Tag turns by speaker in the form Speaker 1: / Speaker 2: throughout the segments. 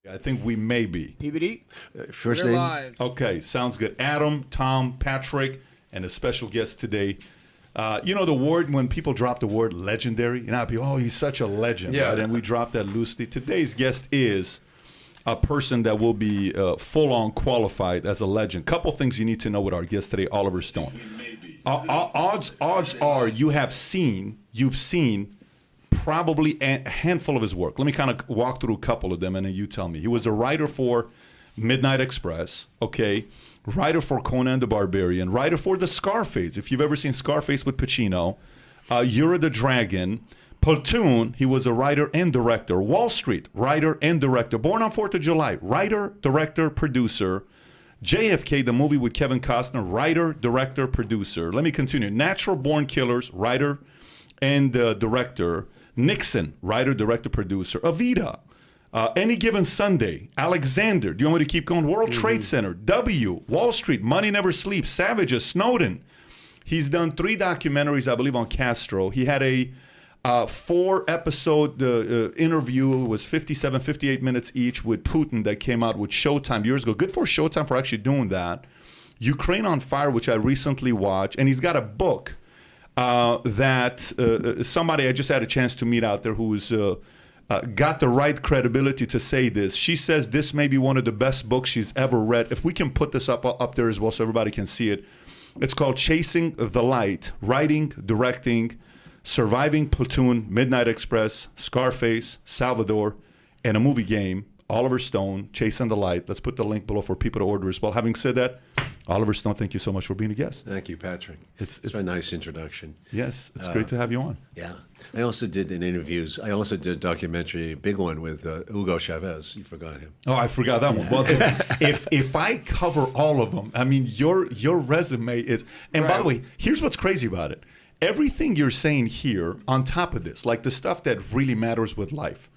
Speaker 1: I think we may be.
Speaker 2: PBD?
Speaker 3: First
Speaker 2: We're
Speaker 3: name?
Speaker 2: live.
Speaker 1: Okay, sounds good. Adam, Tom, Patrick, and a special guest today. The word, when people drop the word legendary, people, he's such a legend.
Speaker 2: Yeah.
Speaker 1: Right? And we drop that loosely. Today's guest is a person that will be full-on qualified as a legend. Couple things you need to know with our guest today, Oliver Stone. Odds are you've seen probably a handful of his work. Let me kind of walk through a couple of them, and then you tell me. He was a writer for Midnight Express, okay? Writer for Conan the Barbarian, writer for the Scarface. If you've ever seen Scarface with Pacino, You're the Dragon, Platoon, he was a writer and director. Wall Street, writer and director. Born on 4th of July, writer, director, producer. J.F.K, the movie with Kevin Costner, writer, director, producer. Let me continue. Natural Born Killers, writer and director. Nixon, writer, director, producer. Evita, Any Given Sunday. Alexander, do you want me to keep going? World Trade Center. W, Wall Street, Money Never Sleeps. Savages, Snowden. He's done 3 documentaries, I believe, on Castro. He had a 4-episode interview. It was 57, 58 minutes each with Putin that came out with Showtime years ago. Good for Showtime for actually doing that. Ukraine on Fire, which I recently watched. And he's got a book that somebody I just had a chance to meet out there who's got the right credibility to say this. She says this may be one of the best books she's ever read. If we can put this up there as well so everybody can see it. It's called Chasing the Light, Writing, Directing, Surviving Platoon, Midnight Express, Scarface, Salvador, and a movie game, Oliver Stone, Chasing the Light. Let's put the link below for people to order as well. Having said that, Oliver Stone, thank you so much for being a guest.
Speaker 3: Thank you, Patrick. It's a nice introduction.
Speaker 1: Yes, it's great to have you on.
Speaker 3: Yeah. I also did interviews. I also did a documentary, a big one with Hugo Chavez. You forgot him.
Speaker 1: Oh, I forgot that one. Well, if I cover all of them, I mean, your resume is... And by the way, here's what's crazy about it. Everything you're saying here, on top of this, like the stuff that really matters with life,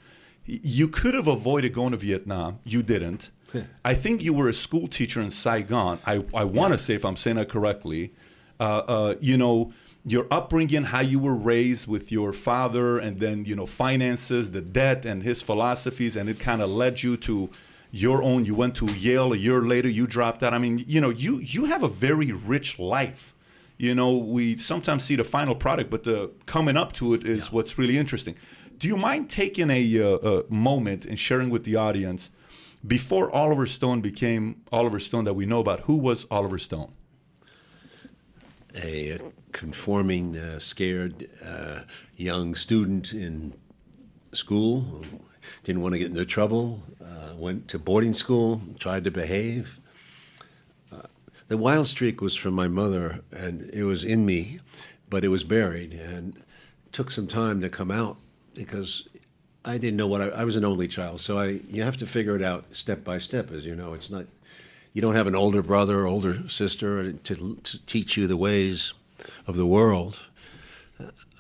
Speaker 1: you could have avoided going to Vietnam. You didn't. I think you were a school teacher in Saigon. I want to say, if I'm saying that correctly, your upbringing, how you were raised with your father, and then, finances, the debt, and his philosophies, and it kind of led you to your own. You went to Yale a year later. You dropped out. I mean, you have a very rich life. We sometimes see the final product, but the coming up to it is what's really interesting. Do you mind taking a moment and sharing with the audience, before Oliver Stone became Oliver Stone that we know about, who was Oliver Stone?
Speaker 3: A conforming, scared young student in school who didn't want to get into trouble, went to boarding school, tried to behave. The wild streak was from my mother, and it was in me, but it was buried, and it took some time to come out because I didn't know what I was an only child, so you have to figure it out step by step. As you know, it's not, you don't have an older brother or older sister to teach you the ways of the world.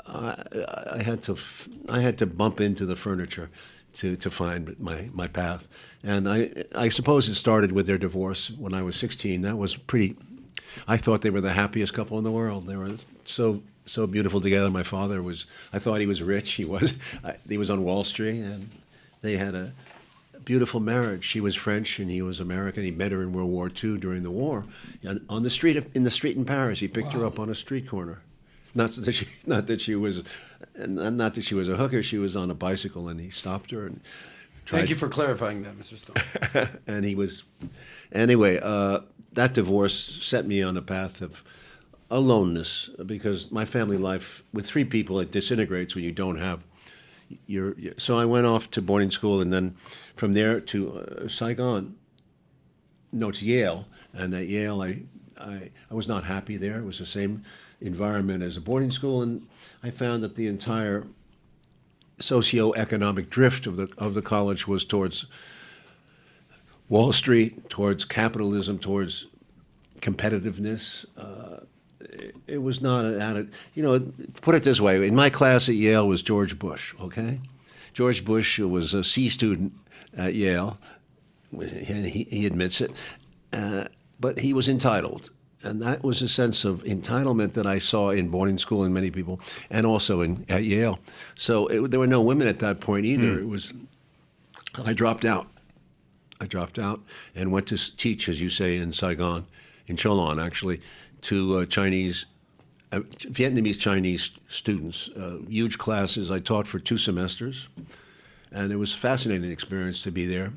Speaker 3: I had to bump into the furniture to find my path, and I suppose it started with their divorce when I was 16. That was pretty. I thought they were the happiest couple in the world. They were so beautiful together. My father was, I thought he was rich. He was on Wall Street, and they had a beautiful marriage. She was French and he was American. He met her in World War II during the war, and in the street in Paris. He picked her up on a street corner. Not that she was a hooker. She was on a bicycle, and he stopped her and tried.
Speaker 2: Thank you for clarifying that, Mr. Stone.
Speaker 3: And anyway, that divorce set me on a path of aloneness, because my family life with 3 people, it disintegrates when you don't have so I went off to boarding school, and then from there to Saigon, to Yale. And at Yale, I was not happy there. It was the same environment as a boarding school, and I found that the entire socioeconomic drift of the college was towards Wall Street, towards capitalism, towards competitiveness. It was not put it this way, in my class at Yale was George Bush, okay? George Bush was a C student at Yale, and he admits it, but he was entitled. And that was a sense of entitlement that I saw in boarding school in many people, and also at Yale. So there were no women at that point either. I dropped out. I dropped out and went to teach, as you say, in Saigon, in Cholon, actually, to Vietnamese Chinese students. Huge classes. I taught for 2 semesters, and it was a fascinating experience to be there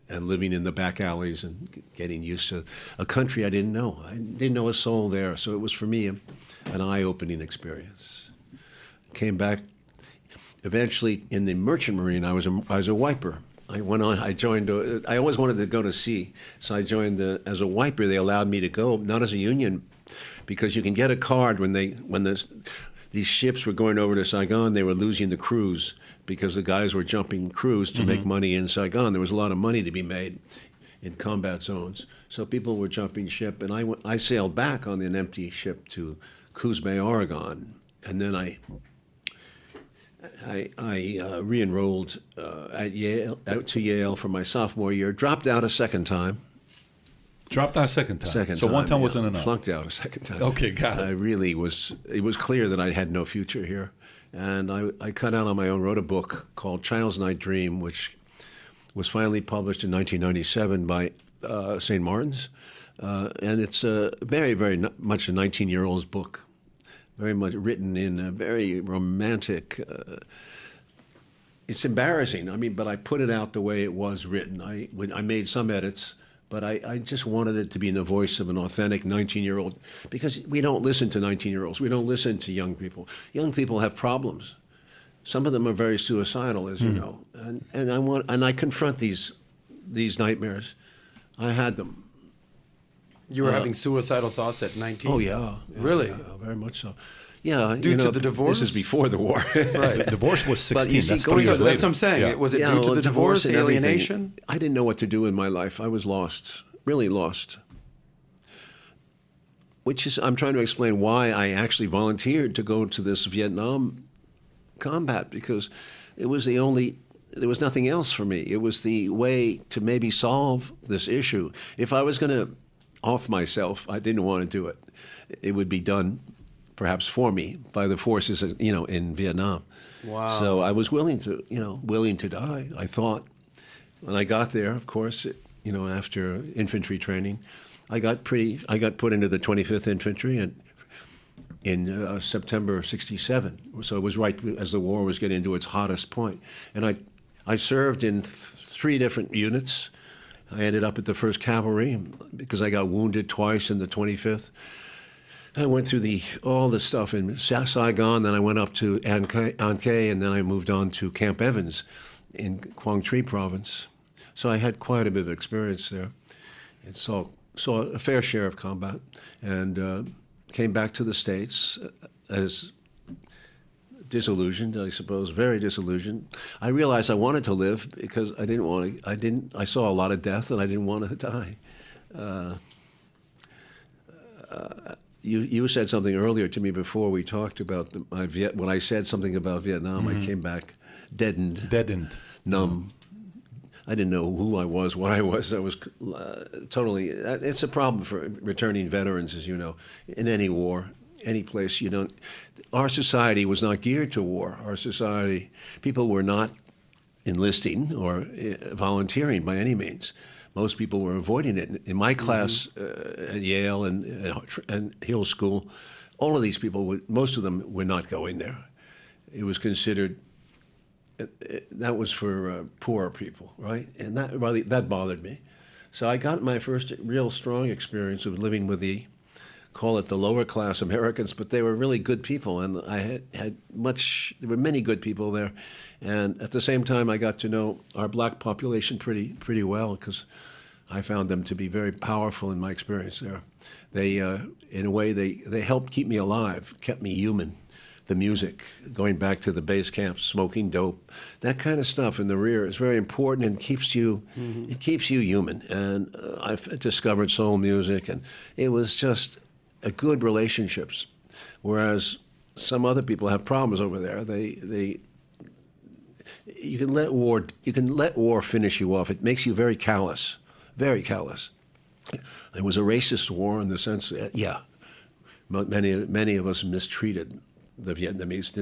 Speaker 3: and living in the back alleys and getting used to a country I didn't know. I didn't know a soul there, so it was for me an eye-opening experience. Came back. Eventually, in the merchant marine, I was a wiper. I went on. I joined. I always wanted to go to sea, so I joined as a wiper. They allowed me to go, not as a union, because you can get a card when these ships were going over to Saigon. They were losing the crews because the guys were jumping crews to make money in Saigon. There was a lot of money to be made in combat zones, so people were jumping ship. And I sailed back on an empty ship to Coos Bay, Oregon, and then I re-enrolled out to Yale for my sophomore year. Dropped out a second time.
Speaker 1: Dropped out a second time.
Speaker 3: Second
Speaker 1: so
Speaker 3: time,
Speaker 1: one time
Speaker 3: yeah.
Speaker 1: wasn't enough.
Speaker 3: Flunked out a second time.
Speaker 1: Okay, got it.
Speaker 3: It was clear that I had no future here. And I cut out on my own, wrote a book called Child's Night Dream, which was finally published in 1997 by St. Martin's. And it's very, very much a 19-year-old's book. Very much written in a very romantic. It's embarrassing. I mean, but I put it out the way it was written. I made some edits, but I just wanted it to be in the voice of an authentic 19-year-old, because we don't listen to 19-year-olds. We don't listen to young people. Young people have problems. Some of them are very suicidal, as you know, and I confront these nightmares. I had them.
Speaker 2: You were having suicidal thoughts at 19?
Speaker 3: Oh, yeah.
Speaker 2: Really?
Speaker 3: Yeah, very much so. Yeah.
Speaker 2: Due to the divorce?
Speaker 3: This is before the war.
Speaker 2: Right.
Speaker 1: The divorce was 16.
Speaker 3: But you see,
Speaker 1: That's
Speaker 3: going
Speaker 1: 3 years
Speaker 3: to-
Speaker 1: later.
Speaker 2: That's what I'm saying.
Speaker 1: Yeah.
Speaker 2: Was it due to the divorce,
Speaker 3: and everything.
Speaker 2: alienation?
Speaker 3: I didn't know what to do in my life. I was lost, really lost. I'm trying to explain why I actually volunteered to go to this Vietnam combat, because it was there was nothing else for me. It was the way to maybe solve this issue. If I was going to off myself, I didn't want to do it. It would be done, perhaps for me, by the forces, in Vietnam.
Speaker 2: Wow.
Speaker 3: So I was willing to die, I thought. When I got there, of course, after infantry training, I got put into the 25th Infantry in September of '67. So it was right as the war was getting to its hottest point. And I served in 3 different units. I ended up at the 1st Cavalry because I got wounded twice in the 25th. I went through all the stuff in Saigon, then I went up to An Khe, and then I moved on to Camp Evans in Quang Tri province. So I had quite a bit of experience there, and saw a fair share of combat, and came back to the States as disillusioned, I suppose, very disillusioned. I realized I wanted to live because I saw a lot of death and I didn't want to die. You said something earlier to me before we talked about when I said something about Vietnam, I came back deadened, numb. I didn't know who I was, what I was. I was totally. It's a problem for returning veterans, as you know, in any war, any place. You don't. Our society was not geared to war. Our society, people were not enlisting or volunteering by any means. Most people were avoiding it. In my class at Yale and Hill School, all of these people, most of them were not going there. It was considered. That was for poor people, right? And that bothered me. So I got my first real strong experience of living with call it the lower class Americans, but they were really good people, and I there were many good people there. And at the same time, I got to know our black population pretty well, because I found them to be very powerful in my experience there. They, in a way, they helped keep me alive, kept me human. The music, going back to the base camp, smoking dope, that kind of stuff in the rear is very important and keeps you human. And I've discovered soul music, and it was just a good relationships. Whereas some other people have problems over there. You can let war finish you off. It makes you very callous, very callous. It was a racist war in the sense that, many of us mistreated the Vietnamese,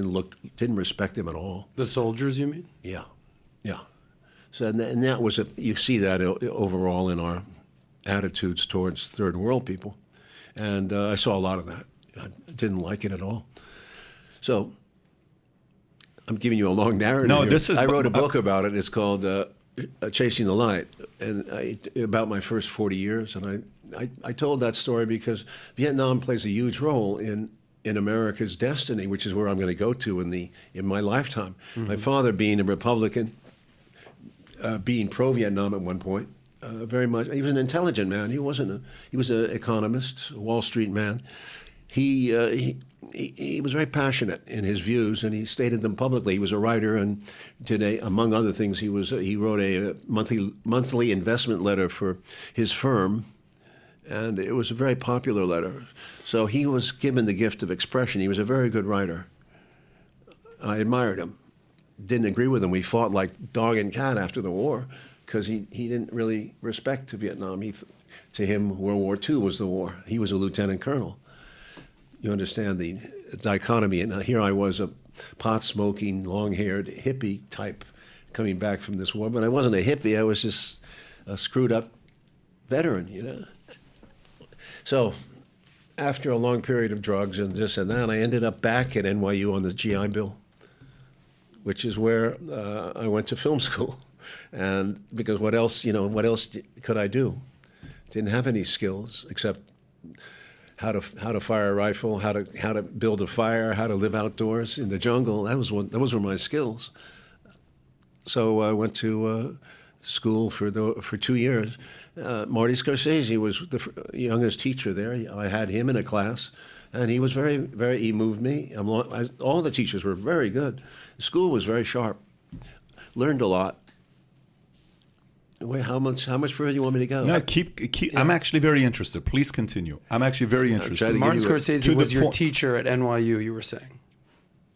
Speaker 3: didn't respect them at all.
Speaker 2: The soldiers, you mean?
Speaker 3: Yeah. So and that was you see that overall in our attitudes towards third world people, and I saw a lot of that. I didn't like it at all. So I'm giving you a long narrative.
Speaker 1: No,
Speaker 3: here. I wrote a book about it. It's called Chasing the Light, and about my first 40 years. And I told that story because Vietnam plays a huge role in America's destiny, which is where I'm going to go to in my lifetime. Mm-hmm. My father, being a Republican, being pro-Vietnam at one point, very much. He was an intelligent man. He was an economist, a Wall Street man. He was very passionate in his views, and he stated them publicly. He was a writer, and today, among other things, he wrote a monthly investment letter for his firm, and it was a very popular letter. So he was given the gift of expression. He was a very good writer. I admired him. Didn't agree with him. We fought like dog and cat after the war because he didn't really respect Vietnam. To him, World War II was the war. He was a lieutenant colonel. You understand the dichotomy. And here I was, a pot-smoking, long-haired hippie type coming back from this war. But I wasn't a hippie. I was just a screwed-up veteran, you know. So after a long period of drugs and this and that, I ended up back at NYU on the GI Bill, which is where I went to film school. And because what else could I do? Didn't have any skills except how to fire a rifle, how to build a fire, how to live outdoors in the jungle. Those were my skills. So I went to school for 2 years. Marty Scorsese was the youngest teacher there. I had him in a class, and he was he moved me. All the teachers were very good. School was very sharp. Learned a lot. Wait, how much further do you want me to go?
Speaker 1: No, keep. Yeah. I'm actually very interested. Please continue. I'm actually very interested.
Speaker 2: Martin Scorsese was your teacher at NYU, you were saying.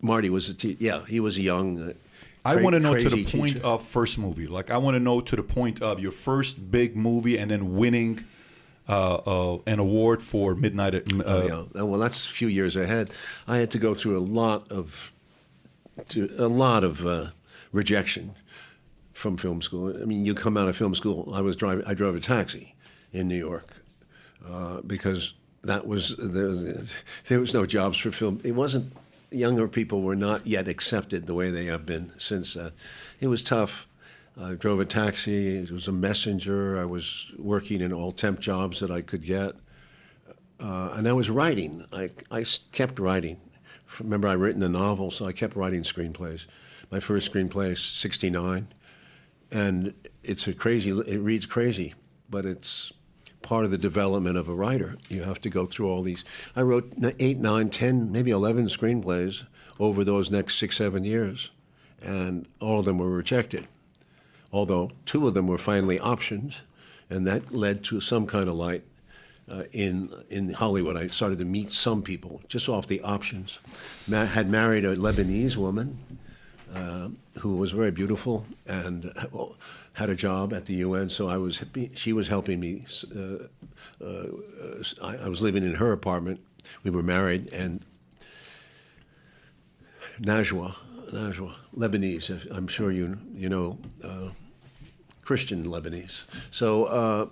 Speaker 3: Marty was a teacher. Yeah, he was a young.
Speaker 1: I want to know to the
Speaker 3: teacher.
Speaker 1: point of first movie. Like, I want to know to the point of your first big movie and then winning an award for Midnight.
Speaker 3: Yeah. Well, that's a few years ahead. I had to go through a lot of rejection from film school. I mean, you come out of film school. I drove a taxi in New York because there was no jobs for film. It wasn't. Younger people were not yet accepted the way they have been since. It was tough. I drove a taxi. It was a messenger. I was working in all temp jobs that I could get, and I was writing. I kept writing. Remember, I'd written a novel, so I kept writing screenplays. My first screenplay is '69. And it reads crazy, but it's part of the development of a writer. You have to go through all these. I wrote 8, 9, 10, maybe 11 screenplays over those next 6, 7 years, and all of them were rejected. Although 2 of them were finally optioned, and that led to some kind of light in Hollywood. I started to meet some people just off the options. Had married a Lebanese woman, who was very beautiful and had a job at the UN. So she was helping me. I was living in her apartment. We were married, and Najwa, Lebanese. I'm sure you know, Christian Lebanese. So.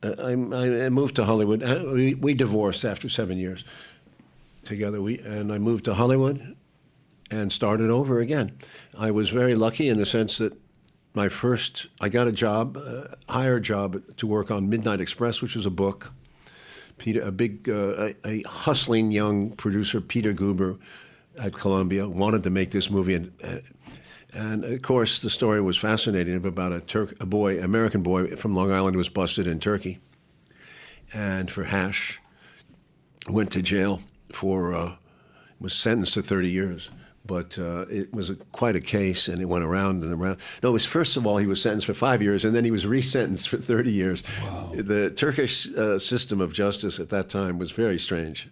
Speaker 3: I moved to Hollywood. We divorced after 7 years together. And I moved to Hollywood and started over again. I was very lucky in the sense that I got a job, hired job to work on Midnight Express, which was a book. A hustling young producer, Peter Guber, at Columbia, wanted to make this movie, and of course, the story was fascinating about a American boy from Long Island who was busted in Turkey, and for hash, went to jail was sentenced to 30 years. But it was quite a case, and it went around and around. No, first of all, he was sentenced for 5 years, and then he was resentenced for 30 years. Wow. The Turkish system of justice at that time was very strange,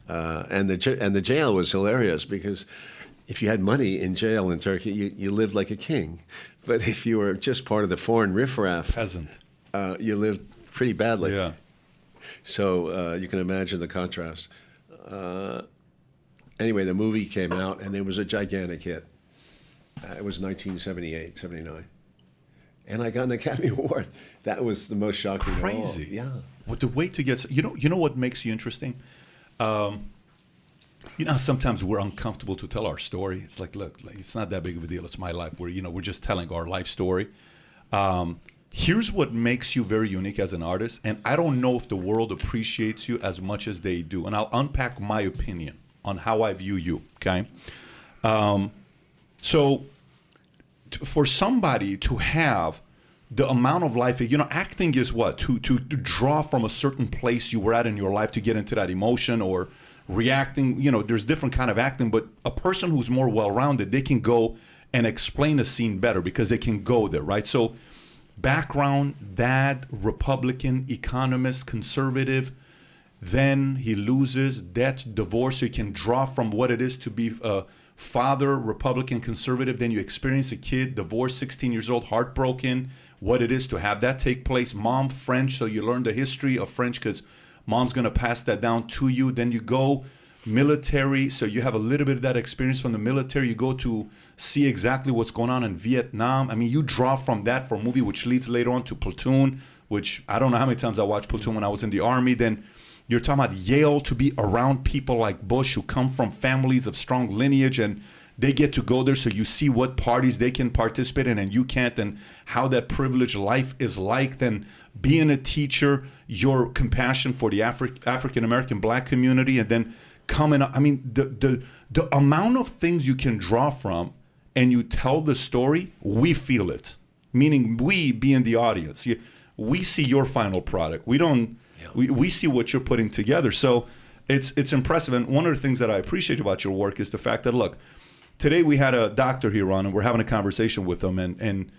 Speaker 3: and the jail was hilarious because if you had money in jail in Turkey, you lived like a king. But if you were just part of the foreign riffraff,
Speaker 1: peasant,
Speaker 3: you lived pretty badly.
Speaker 1: Yeah.
Speaker 3: So you can imagine the contrast. anyway, the movie came out, and it was a gigantic hit. It was 1978, 79. And I got an Academy Award. That was the most shocking of all.
Speaker 1: Crazy.
Speaker 3: Yeah.
Speaker 1: What the way to get, you know what makes you interesting? You know, sometimes we're uncomfortable to tell our story. It's like, look, it's not that big of a deal. It's my life. We're just telling our life story. Here's what makes you very unique as an artist. And I don't know if the world appreciates you as much as they do. And I'll unpack my opinion on how I view you, okay? So for somebody to have the amount of life, acting is what? To draw from a certain place you were at in your life to get into that emotion or reacting. There's different kind of acting, but a person who's more well-rounded, they can go and explain a scene better because they can go there, right? So background, dad, Republican, economist, conservative, then he loses, death, divorce, so you can draw from what it is to be a father, Republican, conservative, then you experience a kid, divorced, 16 years old, heartbroken, what it is to have that take place, mom, French, so you learn the history of French because mom's going to pass that down to you. Then you go military, so you have a little bit of that experience from the military. You go to see exactly what's going on in Vietnam. I mean, you draw from that for a movie, which leads later on to Platoon, which I don't know how many times I watched Platoon when I was in the Army. Then you're talking about Yale, to be around people like Bush who come from families of strong lineage, and they get to go there, so you see what parties they can participate in and you can't, and how that privileged life is like. Then being a teacher, your compassion for the African-American black community, and then coming up. I mean, the amount of things you can draw from and you tell the story, we feel it. Meaning we, being the audience, we see your final product. We don't, we see what you're putting together. So it's impressive. And one of the things that I appreciate about your work is the fact that, look, today we had a doctor here on and we're having a conversation with him, and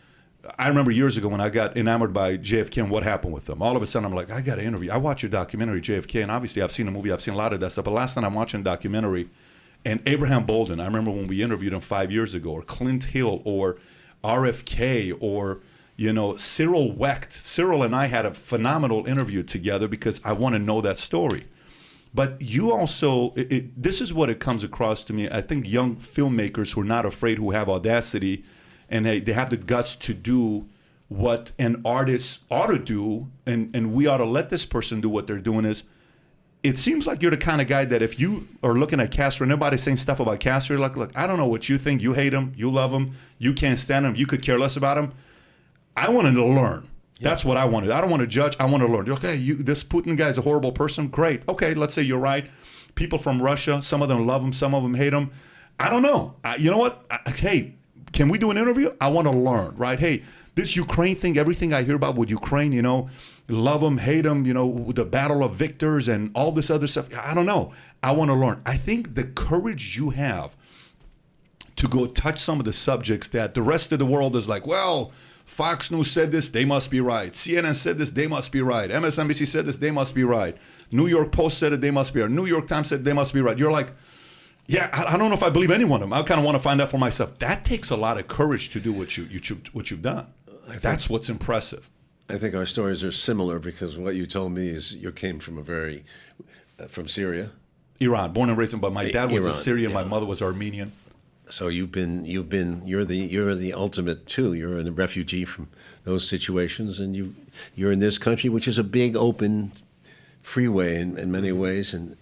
Speaker 1: I remember years ago when I got enamored by J.F.K. and what happened with them. All of a sudden I'm like, I got to interview. I watched your documentary, J.F.K., and obviously I've seen the movie, I've seen a lot of that stuff, but last night I'm watching a documentary, and Abraham Bolden, I remember when we interviewed him 5 years ago, or Clint Hill, or RFK, or Cyril Wecht. Cyril and I had a phenomenal interview together because I want to know that story. But you also, this is what it comes across to me. I think young filmmakers who are not afraid, who have audacity, and they have the guts to do what an artist ought to do, and we ought to let this person do what they're doing. Is it seems like you're the kind of guy that if you are looking at Castro and everybody's saying stuff about Castro, you're like, look, I don't know what you think. You hate him, you love him, you can't stand him, you could care less about him. I wanted to learn. Yeah. That's what I wanted. I don't want to judge. I want to learn. Okay, this Putin guy is a horrible person. Great. Okay, let's say you're right. People from Russia, some of them love him, some of them hate him. I don't know. You know what? Hey, can we do an interview? I want to learn, right? Hey, this Ukraine thing, everything I hear about with Ukraine, love them, hate them, the battle of victors and all this other stuff. I don't know. I want to learn. I think the courage you have to go touch some of the subjects that the rest of the world is like, well, Fox News said this, they must be right. CNN said this, they must be right. MSNBC said this, they must be right. New York Post said it, they must be right. New York Times said they must be right. You're like, yeah, I don't know if I believe any one of them. I kind of want to find out for myself. That takes a lot of courage to do what you've done. That's what's impressive.
Speaker 3: I think our stories are similar because what you told me is you came from from Syria.
Speaker 1: Iran, born and raised, but my dad was
Speaker 3: Iran,
Speaker 1: Assyrian,
Speaker 3: yeah.
Speaker 1: My mother was Armenian.
Speaker 3: So you're the ultimate too. You're a refugee from those situations, and you're in this country, which is a big open freeway in many ways, and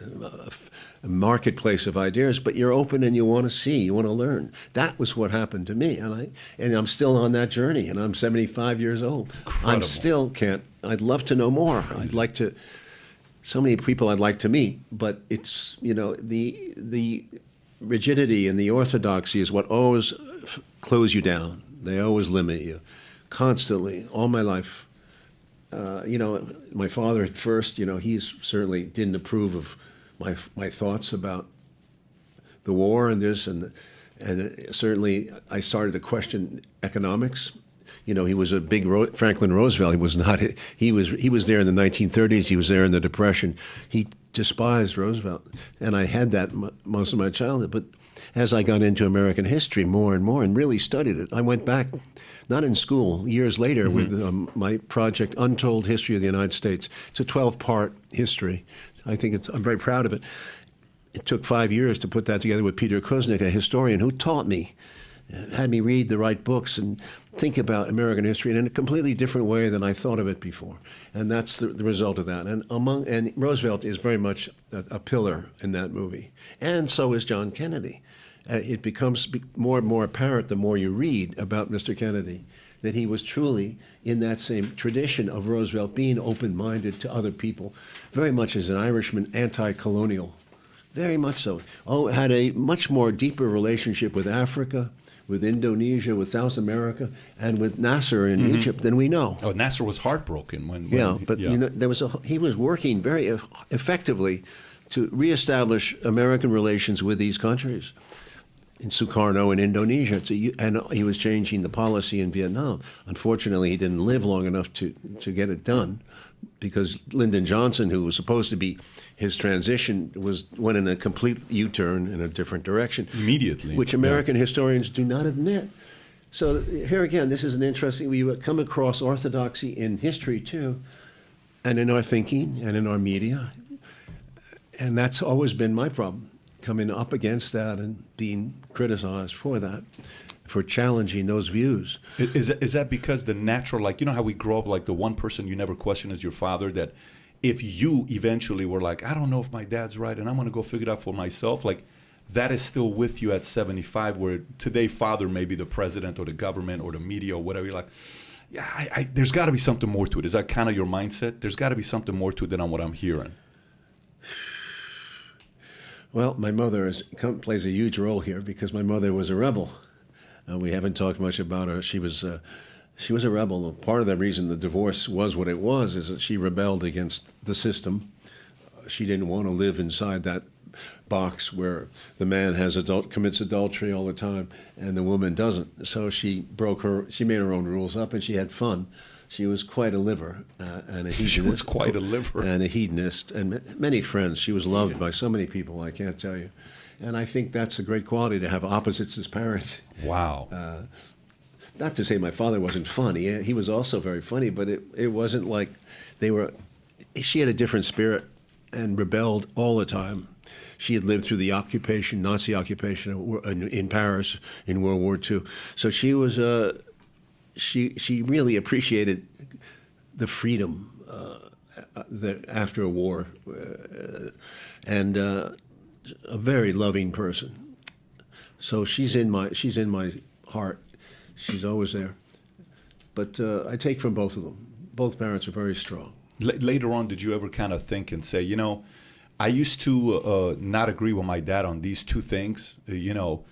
Speaker 3: a marketplace of ideas. But you're open, and you want to see, you want to learn. That was what happened to me, and I'm still on that journey, and I'm 75 years old.
Speaker 1: Incredible.
Speaker 3: I'd love to know more. I'd like to. So many people I'd like to meet, but it's the rigidity and the orthodoxy is what always close you down. They always limit you, constantly, all my life. My father at first, he certainly didn't approve of my thoughts about the war and this, and certainly I started to question economics. He was a big Franklin Roosevelt. He was not. He was there in the 1930s. He was there in the Depression. He despised Roosevelt, and I had that most of my childhood. But as I got into American history more and more and really studied it, I went back, not in school, years later with my project, Untold History of the United States. It's a 12-part history. I'm very proud of it. it took 5 years to put that together with Peter Kuznick, a historian who taught me, had me read the right books and think about American history in a completely different way than I thought of it before. And that's the result of that. And Roosevelt is very much a pillar in that movie. And so is John Kennedy. It becomes more and more apparent the more you read about Mr. Kennedy that he was truly in that same tradition of Roosevelt, being open-minded to other people, very much as an Irishman, anti-colonial, very much so. Had a much more deeper relationship with Africa, with Indonesia, with South America, and with Nasser in Egypt than we know.
Speaker 1: Oh, Nasser was heartbroken when
Speaker 3: You know, he was working very effectively to reestablish American relations with these countries. In Sukarno in Indonesia, and he was changing the policy in Vietnam. Unfortunately, he didn't live long enough to get it done, because Lyndon Johnson, who was supposed to be his transition, went in a complete U-turn in a different direction.
Speaker 1: Immediately.
Speaker 3: Which American historians do not admit. So here again, this is an interesting, we come across orthodoxy in history too, and in our thinking, and in our media. And that's always been my problem, coming up against that and being criticized for that, for challenging those views.
Speaker 1: Is that because the natural, like, you know how we grow up, like the one person you never question is your father, that if you eventually were like, I don't know if my dad's right and I'm going to go figure it out for myself, like that is still with you at 75, where today father may be the president or the government or the media or whatever, you're like, yeah, there's got to be something more to it. Is that kind of your mindset? There's got to be something more to it than what I'm hearing.
Speaker 3: Well, my mother plays a huge role here, because my mother was a rebel. We haven't talked much about her. She was a rebel. Part of the reason the divorce was what it was is that she rebelled against the system. She didn't want to live inside that box where the man commits adultery all the time and the woman doesn't. So she made her own rules up, and she had fun. She was quite a liver and a hedonist.
Speaker 1: She was quite a liver.
Speaker 3: And a hedonist, and many friends. She was loved by so many people, I can't tell you. And I think that's a great quality, to have opposites as parents.
Speaker 1: Wow.
Speaker 3: Not to say my father wasn't funny. He was also very funny, but it wasn't like she had a different spirit and rebelled all the time. She had lived through the Nazi occupation in Paris in World War II. So she was she really appreciated the freedom after a war, and a very loving person. So she's in my heart. She's always there. But I take from both of them. Both parents are very strong.
Speaker 1: Later on, did you ever kind of think and say, you know, I used to not agree with my dad on these two things, you know,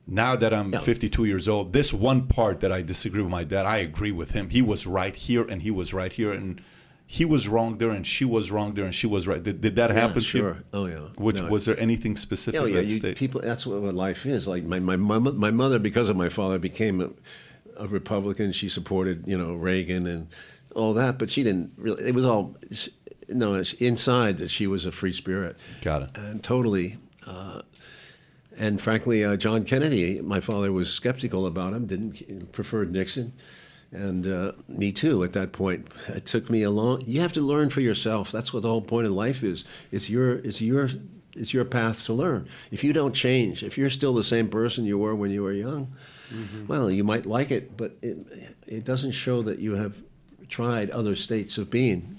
Speaker 1: now that I'm 52 years old, this one part that I disagree with my dad, I agree with him. He was right here and he was right here, and he was wrong there and she was wrong there and she was right. Did that happen to you?
Speaker 3: Sure. Oh, yeah.
Speaker 1: Was there anything specific?
Speaker 3: Oh, yeah. People. That's what life is. Like my mother, because of my father, became a Republican. She supported, Reagan and all that, but she didn't really. It was all it's inside that she was a free spirit.
Speaker 1: Got it.
Speaker 3: And totally. And frankly, John Kennedy, my father was skeptical about him, preferred Nixon, and me too at that point. It took me you have to learn for yourself. That's what the whole point of life is. It's your path to learn. If you don't change, if you're still the same person you were when you were young, well, you might like it, but it doesn't show that you have tried other states of being.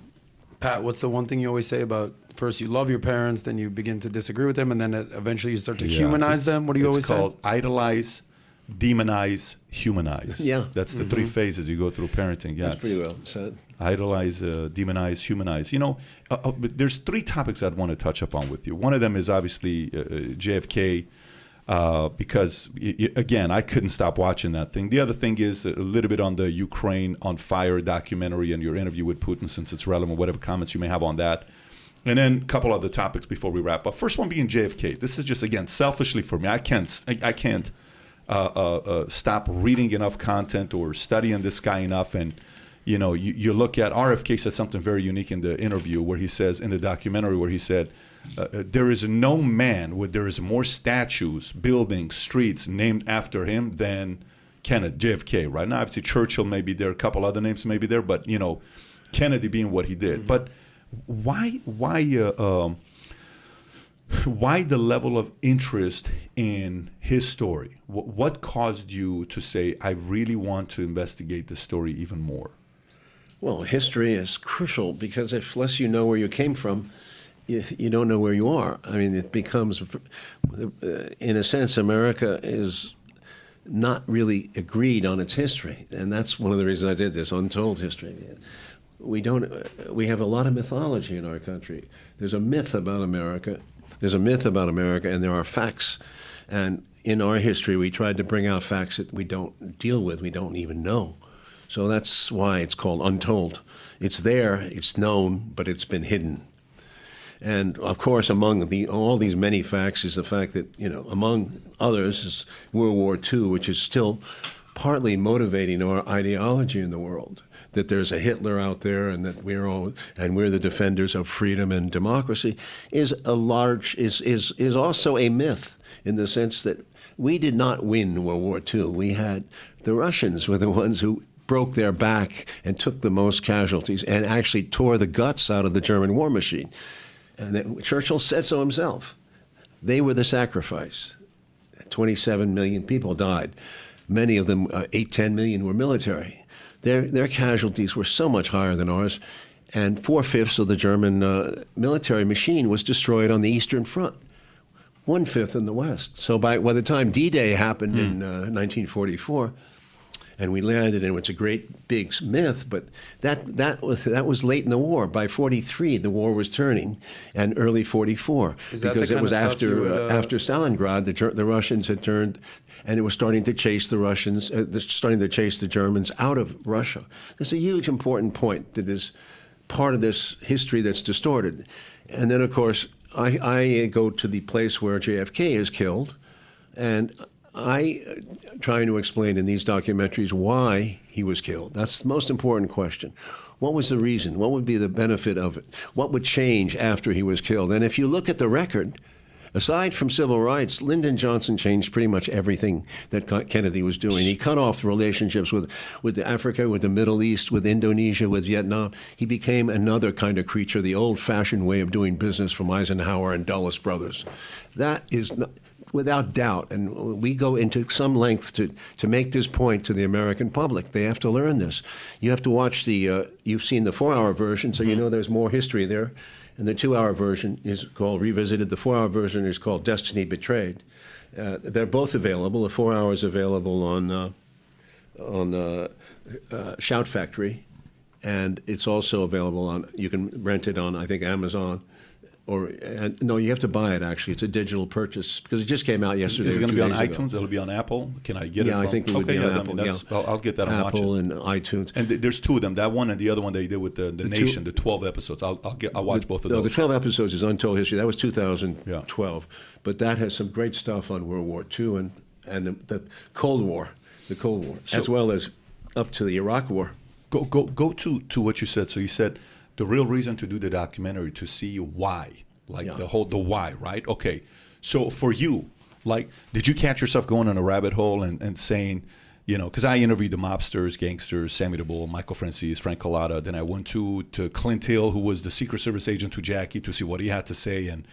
Speaker 2: Pat, what's the one thing you always say about first you love your parents, then you begin to disagree with them, and then eventually you start to humanize them? What do you always say? It's called
Speaker 1: idolize, demonize, humanize.
Speaker 3: Yeah.
Speaker 1: That's the three phases you go through parenting. Yeah,
Speaker 3: that's pretty well said.
Speaker 1: Idolize, demonize, humanize. But there's three topics I'd want to touch upon with you. One of them is obviously J.F.K., because, again, I couldn't stop watching that thing. The other thing is a little bit on the Ukraine on Fire documentary and your interview with Putin, since it's relevant, whatever comments you may have on that. And then a couple other topics before we wrap up. First one being JFK. This is just, again, selfishly for me. I can't stop reading enough content or studying this guy enough. And, you look at RFK said something very unique in the interview where he says, in the documentary, where he said, there is no man where there is more statues, buildings, streets named after him than JFK. Right now, obviously Churchill may be there, a couple other names may be there, but, Kennedy being what he did. But why why the level of interest in his story? What caused you to say, I really want to investigate the story even more?
Speaker 3: Well, history is crucial because unless you know where you came from, you don't know where you are. I mean, it becomes, in a sense, America is not really agreed on its history, and that's one of the reasons I did this untold history. We have a lot of mythology in our country. There's a myth about America. And there are facts. And in our history, we tried to bring out facts that we don't deal with, we don't even know. So that's why it's called untold. It's there, it's known, but it's been hidden. And of course, among all these many facts is the fact that, among others, is World War II, which is still partly motivating our ideology in the world. That there's a Hitler out there, and that we're the defenders of freedom and democracy, is also a myth in the sense that we did not win World War II. We had the Russians were the ones who broke their back and took the most casualties and actually tore the guts out of the German war machine. And Churchill said so himself. They were the sacrifice. 27 million people died. Many of them, 10 million, were military. Their casualties were so much higher than ours, and 4/5 of the German military machine was destroyed on the Eastern Front, 1/5 in the West. So by the time D-Day happened in 1944, and we landed, and it's a great big myth, but that was late in the war. By 43, the war was turning, and early 44, because it was after Stalingrad, the Russians had turned, and it was starting to chase the Germans out of Russia. It's a huge important point that is part of this history that's distorted. And then, of course, I go to the place where J.F.K. is killed, and I trying to explain in these documentaries why he was killed. That's the most important question. What was the reason? What would be the benefit of it? What would change after he was killed? And if you look at the record, aside from civil rights, Lyndon Johnson changed pretty much everything that Kennedy was doing. He cut off relationships with Africa, with the Middle East, with Indonesia, with Vietnam. He became another kind of creature, the old-fashioned way of doing business from Eisenhower and Dulles Brothers. That is not, without doubt, and we go into some length to make this point to the American public. They have to learn this. You have to watch you've seen the 4-hour version, so you know there's more history there. And the 2-hour version is called Revisited. The 4-hour version is called Destiny Betrayed. They're both available. The 4 hours available on Shout Factory, and it's also available you can rent it on, I think, Amazon. No, you have to buy it, actually. It's a digital purchase because it just came out yesterday.
Speaker 1: Is it going to be on iTunes? It'll be on Apple? Can I get it?
Speaker 3: Yeah, I think it would be on Apple.
Speaker 1: I'll get that on
Speaker 3: Apple and iTunes.
Speaker 1: And there's two of them. That one and the other one they did with the Nation, the 12 episodes. I'll watch both of those.
Speaker 3: No, the 12 episodes is Untold History. That was 2012. Yeah. But that has some great stuff on World War II and the Cold War, as well as up to the Iraq War.
Speaker 1: Go to what you said. So you said the real reason to do the documentary to see why, the why, right? Okay. So for you, did you catch yourself going on a rabbit hole and saying, because I interviewed the mobsters, gangsters, Sammy the Bull, Michael Francis, Frank Collada. Then I went to Clint Hill, who was the Secret Service agent to Jackie, to see what he had to say. And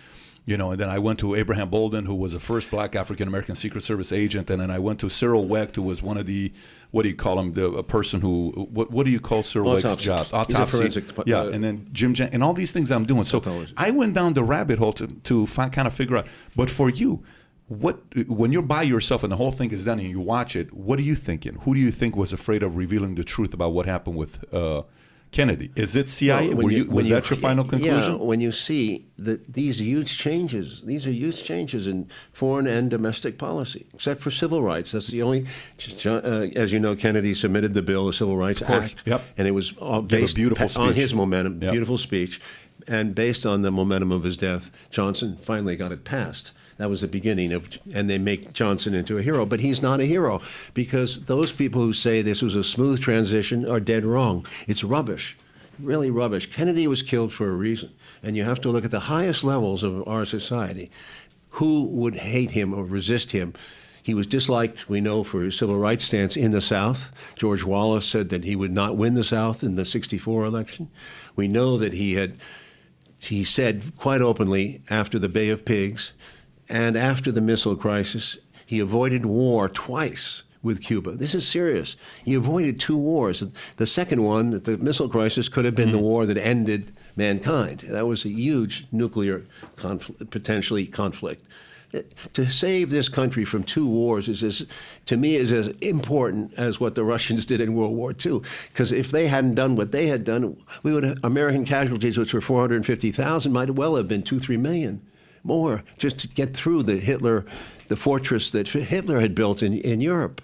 Speaker 1: then I went to Abraham Bolden, who was the first black African-American Secret Service agent. And then I went to Cyril Wecht, who was one of the, what do you call him, a person who, what do you call Cyril Wecht's job?
Speaker 3: Autopsy. He's a forensic,
Speaker 1: yeah, and then Jim and all these things I'm doing. So I went down the rabbit hole to kind of figure out. But for you, when you're by yourself and the whole thing is done and you watch it, what are you thinking? Who do you think was afraid of revealing the truth about what happened with Kennedy? Is it CIA? Was that your final conclusion?
Speaker 3: Yeah, when you see that these are huge changes in foreign and domestic policy, except for civil rights. That's the only, as you know, Kennedy submitted the bill, the Civil Rights Act, and it was based on his momentum, beautiful speech, and based on the momentum of his death, Johnson finally got it passed. That was the beginning and they make Johnson into a hero. But he's not a hero because those people who say this was a smooth transition are dead wrong. It's rubbish, really rubbish. Kennedy was killed for a reason. And you have to look at the highest levels of our society. Who would hate him or resist him? He was disliked, we know, for his civil rights stance in the South. George Wallace said that he would not win the South in the '64 election. We know that he had he said quite openly after the Bay of Pigs and after the missile crisis, he avoided war twice with Cuba. This is serious. He avoided 2 wars. The second one, the missile crisis, could have been the war that ended mankind. That was a huge nuclear potentially conflict. To save this country from 2 wars to me, is as important as what the Russians did in World War II. Because if they hadn't done what they had done, we would have, American casualties, which were 450,000, might well have been 2-3 million more just to get through the fortress that Hitler had built in Europe.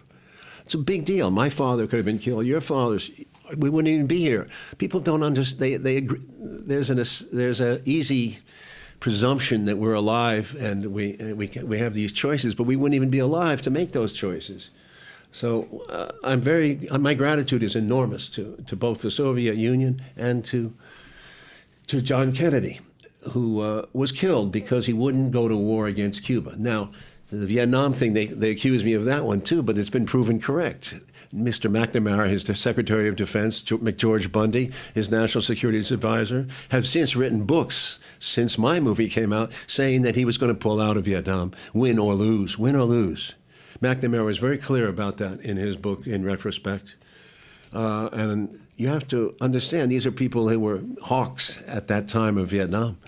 Speaker 3: It's a big deal. My father could have been killed. Your father's. We wouldn't even be here. People don't understand. They agree. There's an easy presumption that we're alive and we have these choices, but we wouldn't even be alive to make those choices. So my gratitude is enormous to both the Soviet Union and to John Kennedy, who was killed because he wouldn't go to war against Cuba. Now, the Vietnam thing, they accuse me of that one too, but it's been proven correct. Mr. McNamara, his Secretary of Defense, McGeorge Bundy, his National Security Advisor, have since written books since my movie came out saying that he was going to pull out of Vietnam, win or lose, win or lose. McNamara was very clear about that in his book, in retrospect. And you have to understand, these are people who were hawks at that time of Vietnam.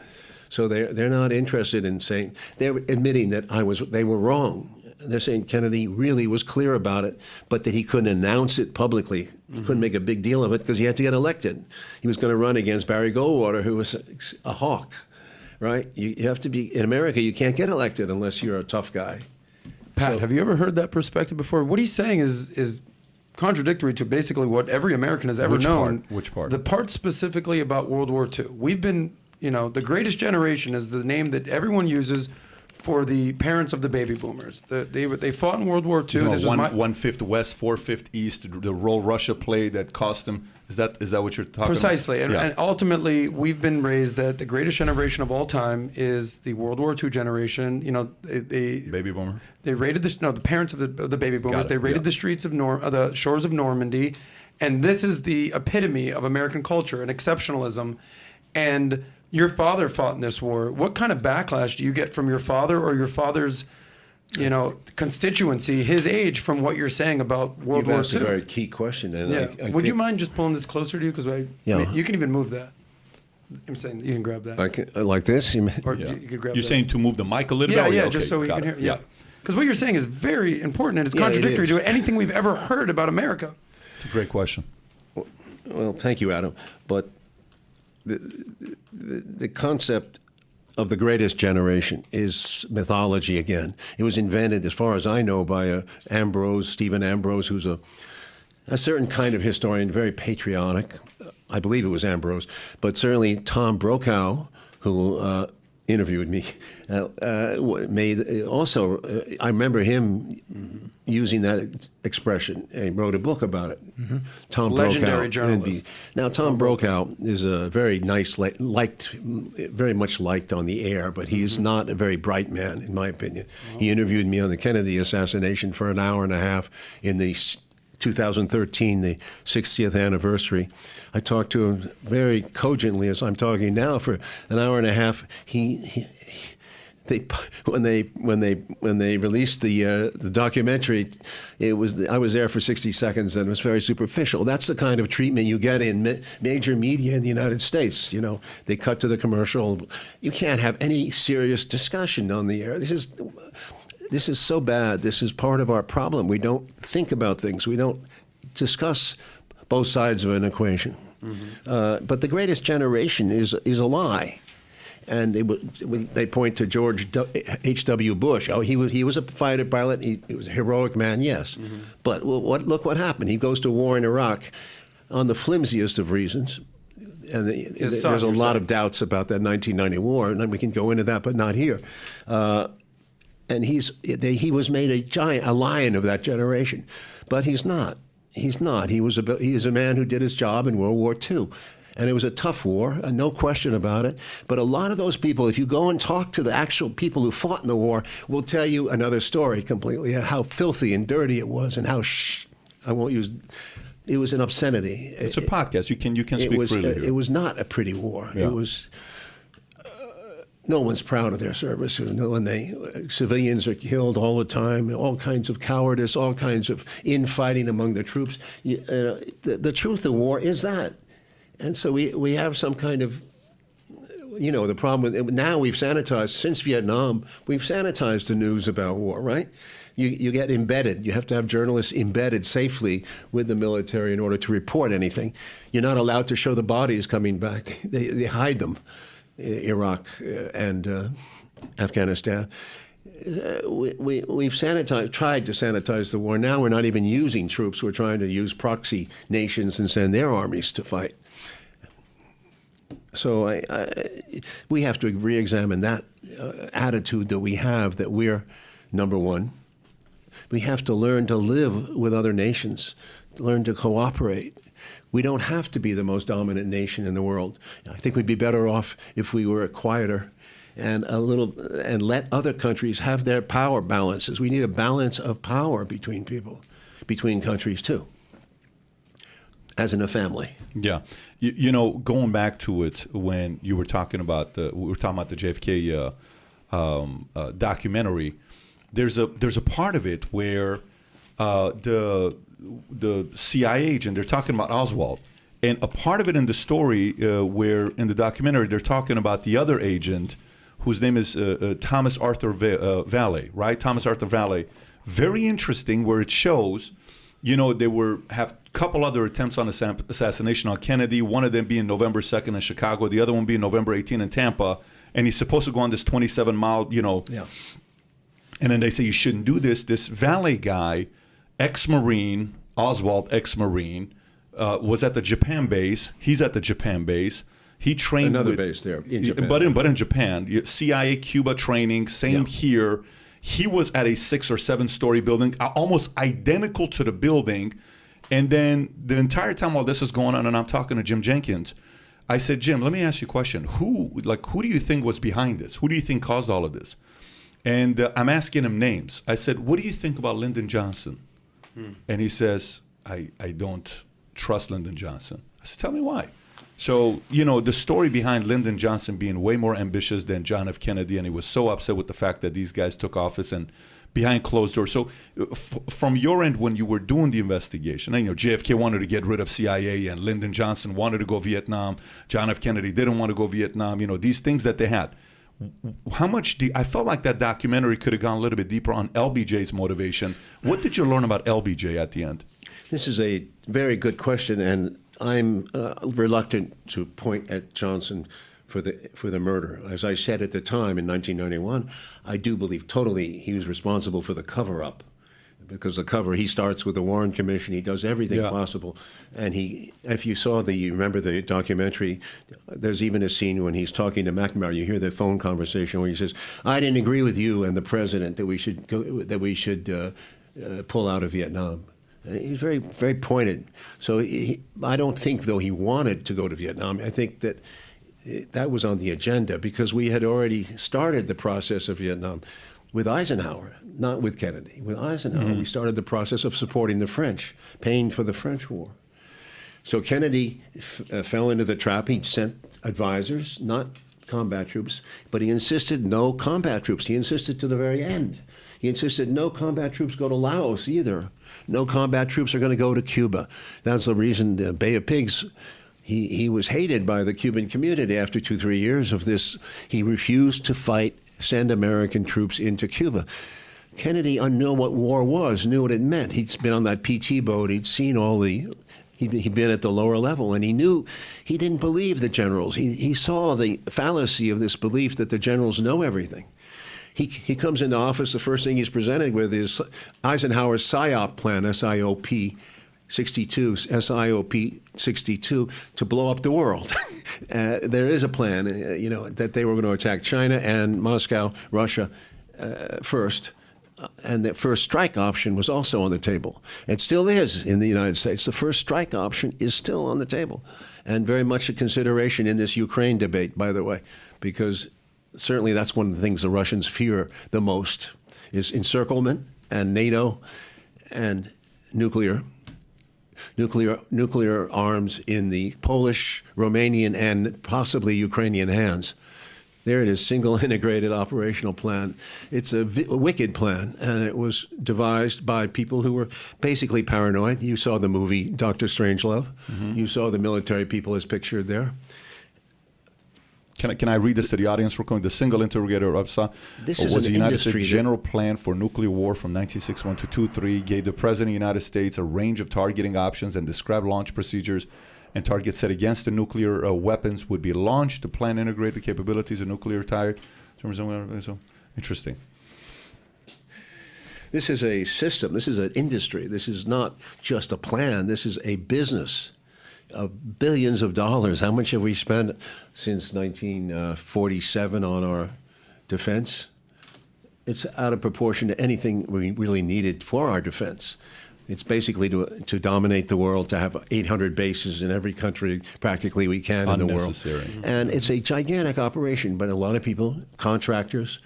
Speaker 3: So they're not interested in saying, they're admitting that they were wrong. They're saying Kennedy really was clear about it, but that he couldn't announce it publicly. He couldn't make a big deal of it because he had to get elected. He was going to run against Barry Goldwater, who was a hawk, right? You have to be, in America, you can't get elected unless you're a tough guy.
Speaker 2: Pat, have you ever heard that perspective before? What he's saying is contradictory to basically what every American has ever known.
Speaker 1: Which part?
Speaker 2: The part specifically about World War II. We've been, the greatest generation is the name that everyone uses for the parents of the baby boomers. They fought in World War II. This was
Speaker 1: 1/5 West, 4/5 East, the role Russia played that cost them. Is that what you're talking
Speaker 2: Precisely.
Speaker 1: about?
Speaker 2: And ultimately, we've been raised that the greatest generation of all time is the World War II generation.
Speaker 1: Baby boomer?
Speaker 2: They raided the parents of the baby boomers. They raided the streets of the shores of Normandy. And this is the epitome of American culture and exceptionalism. And your father fought in this war. What kind of backlash do you get from your father or your father's, constituency, his age, from what you're saying about World War II?
Speaker 3: That's a very key question. And
Speaker 2: I Would you mind just pulling this closer to you? Because you can even move that. I'm saying you can grab that.
Speaker 3: Like this?
Speaker 2: Or you could grab
Speaker 1: You're saying to move the mic a little bit?
Speaker 2: Yeah,
Speaker 1: Okay,
Speaker 2: just so we can hear.
Speaker 1: Yeah.
Speaker 2: Because what you're saying is very important, and it's contradictory to anything we've ever heard about America.
Speaker 1: It's a great question.
Speaker 3: Well, thank you, Adam. But the concept of the greatest generation is mythology again. It was invented, as far as I know, by Stephen Ambrose, who's a certain kind of historian, very patriotic. I believe it was Ambrose, but certainly Tom Brokaw, who interviewed me, made also. I remember him using that expression. He wrote a book about it. Mm-hmm. Tom
Speaker 2: Legendary
Speaker 3: Brokaw,
Speaker 2: journalist.
Speaker 3: Now, Tom Brokaw is a very nice, very much liked on the air, but he's not a very bright man, in my opinion. He interviewed me on the Kennedy assassination for an hour and a half in the 2013, the 60th anniversary. I talked to him very cogently, as I'm talking now, for an hour and a half. When they released the documentary, I was there for 60 seconds, and it was very superficial. That's the kind of treatment you get in major media in the United States. They cut to the commercial. You can't have any serious discussion on the air. This is so bad. This is part of our problem. We don't think about things. We don't discuss both sides of an equation. Mm-hmm. But the greatest generation is a lie. And they point to George H.W. Bush. Oh, he was a fighter pilot. He was a heroic man, yes. Mm-hmm. But look what happened. He goes to war in Iraq on the flimsiest of reasons. And there's a lot of doubts about that 1990 war, and then we can go into that, but not here. And he was made a lion of that generation, but he's not. He's not. He is a man who did his job in World War II, and it was a tough war, no question about it. But a lot of those people, if you go and talk to the actual people who fought in the war, will tell you another story completely, how filthy and dirty it was, and how I won't use. It was an obscenity.
Speaker 1: It's a podcast. You can speak freely here.
Speaker 3: It was not a pretty war.
Speaker 1: Yeah.
Speaker 3: It was. no one's proud of their service. When civilians are killed all the time, all kinds of cowardice, all kinds of infighting among the troops. The truth of war is that. And so we have some kind of, the problem with now we've sanitized, since Vietnam, we've sanitized the news about war, right? You get embedded. You have to have journalists embedded safely with the military in order to report anything. You're not allowed to show the bodies coming back. They hide them. Iraq and Afghanistan. We've tried to sanitize the war. Now we're not even using troops. We're trying to use proxy nations and send their armies to fight. So we have to re-examine that attitude that we have, that we're number one. We have to learn to live with other nations, learn to cooperate. We don't have to be the most dominant nation in the world. I think we'd be better off if we were quieter and let other countries have their power balances. We need a balance of power between people, between countries too, as in a family.
Speaker 1: Yeah, going back to it when you were talking about the JFK documentary. There's a part of it where the CIA agent, they're talking about Oswald, and a part of it in the story where in the documentary they're talking about the other agent whose name is Thomas Arthur Valley, right? Thomas Arthur Valley. Very interesting, where it shows, they have a couple other attempts on assassination on Kennedy, one of them being November 2nd in Chicago, the other one being November 18th in Tampa, and he's supposed to go on this 27-mile,
Speaker 3: Yeah.
Speaker 1: And then they say you shouldn't do this. This Valley guy, ex-Marine, Oswald, ex-Marine, was at the Japan base. He's at the Japan base. He trained
Speaker 3: another base there in Japan.
Speaker 1: But in Japan, CIA, Cuba training, same here. He was at a 6 or 7 story building, almost identical to the building. And then the entire time while this is going on, and I'm talking to Jim Jenkins, I said, Jim, let me ask you a question. Who do you think was behind this? Who do you think caused all of this? And I'm asking him names. I said, what do you think about Lyndon Johnson? And he says, I don't trust Lyndon Johnson. I said, tell me why. So, the story behind Lyndon Johnson being way more ambitious than John F. Kennedy, and he was so upset with the fact that these guys took office and behind closed doors. So from your end, when you were doing the investigation, and, JFK wanted to get rid of CIA and Lyndon Johnson wanted to go Vietnam. John F. Kennedy didn't want to go Vietnam, these things that they had. How much I felt like that documentary could have gone a little bit deeper on LBJ's motivation. What did you learn about LBJ at the end?
Speaker 3: This is a very good question, and I'm reluctant to point at Johnson for the murder. As I said at the time in 1991, I do believe totally he was responsible for the cover-up. Because he starts with the Warren Commission, he does everything possible. And if you remember the documentary, there's even a scene when he's talking to McNamara, you hear the phone conversation where he says, I didn't agree with you and the president that we should pull out of Vietnam. He's very, very pointed. So I don't think, though, he wanted to go to Vietnam. I think that was on the agenda because we had already started the process of Vietnam with Eisenhower, not with Kennedy. With Eisenhower, we started the process of supporting the French, paying for the French war. So Kennedy fell into the trap. He sent advisors, not combat troops, but he insisted no combat troops. He insisted to the very end. He insisted no combat troops go to Laos either. No combat troops are going to go to Cuba. That's the reason the Bay of Pigs, he was hated by the Cuban community after 2-3 years of this. He refused to send American troops into Cuba. Kennedy knew what war was, knew what it meant. He'd been on that PT boat. He'd seen he'd been at the lower level, and he knew he didn't believe the generals. He saw the fallacy of this belief that the generals know everything. He comes into office, the first thing he's presented with is Eisenhower's PSYOP plan, SIOP 62, to blow up the world. There is a plan, that they were going to attack China and Moscow, Russia first. And the first strike option was also on the table. It still is in the United States. The first strike option is still on the table, and very much a consideration in this Ukraine debate, by the way, because certainly that's one of the things the Russians fear the most is encirclement and NATO and nuclear arms in the Polish, Romanian, and possibly Ukrainian hands. There it is, single integrated operational plan. It's a wicked plan, and it was devised by people who were basically paranoid. You saw the movie Dr. Strangelove. You saw the military people as pictured there.
Speaker 1: Can I read this to the audience real quick? The single interrogator of
Speaker 3: This is
Speaker 1: was
Speaker 3: an
Speaker 1: the United
Speaker 3: industry
Speaker 1: States General Plan for Nuclear War from 1961 to 23, gave the President of the United States a range of targeting options and described launch procedures and targets set against the nuclear weapons would be launched. The plan integrated the capabilities of nuclear tired. So interesting.
Speaker 3: This is a system. This is an industry. This is not just a plan. This is a business of billions of dollars. How much have we spent since 1947 on our defense? It's out of proportion to anything we really needed for our defense. It's basically to dominate the world, to have 800 bases in every country practically we can in the world.
Speaker 1: Unnecessary.
Speaker 3: And it's a gigantic operation, but a lot of people, contractors,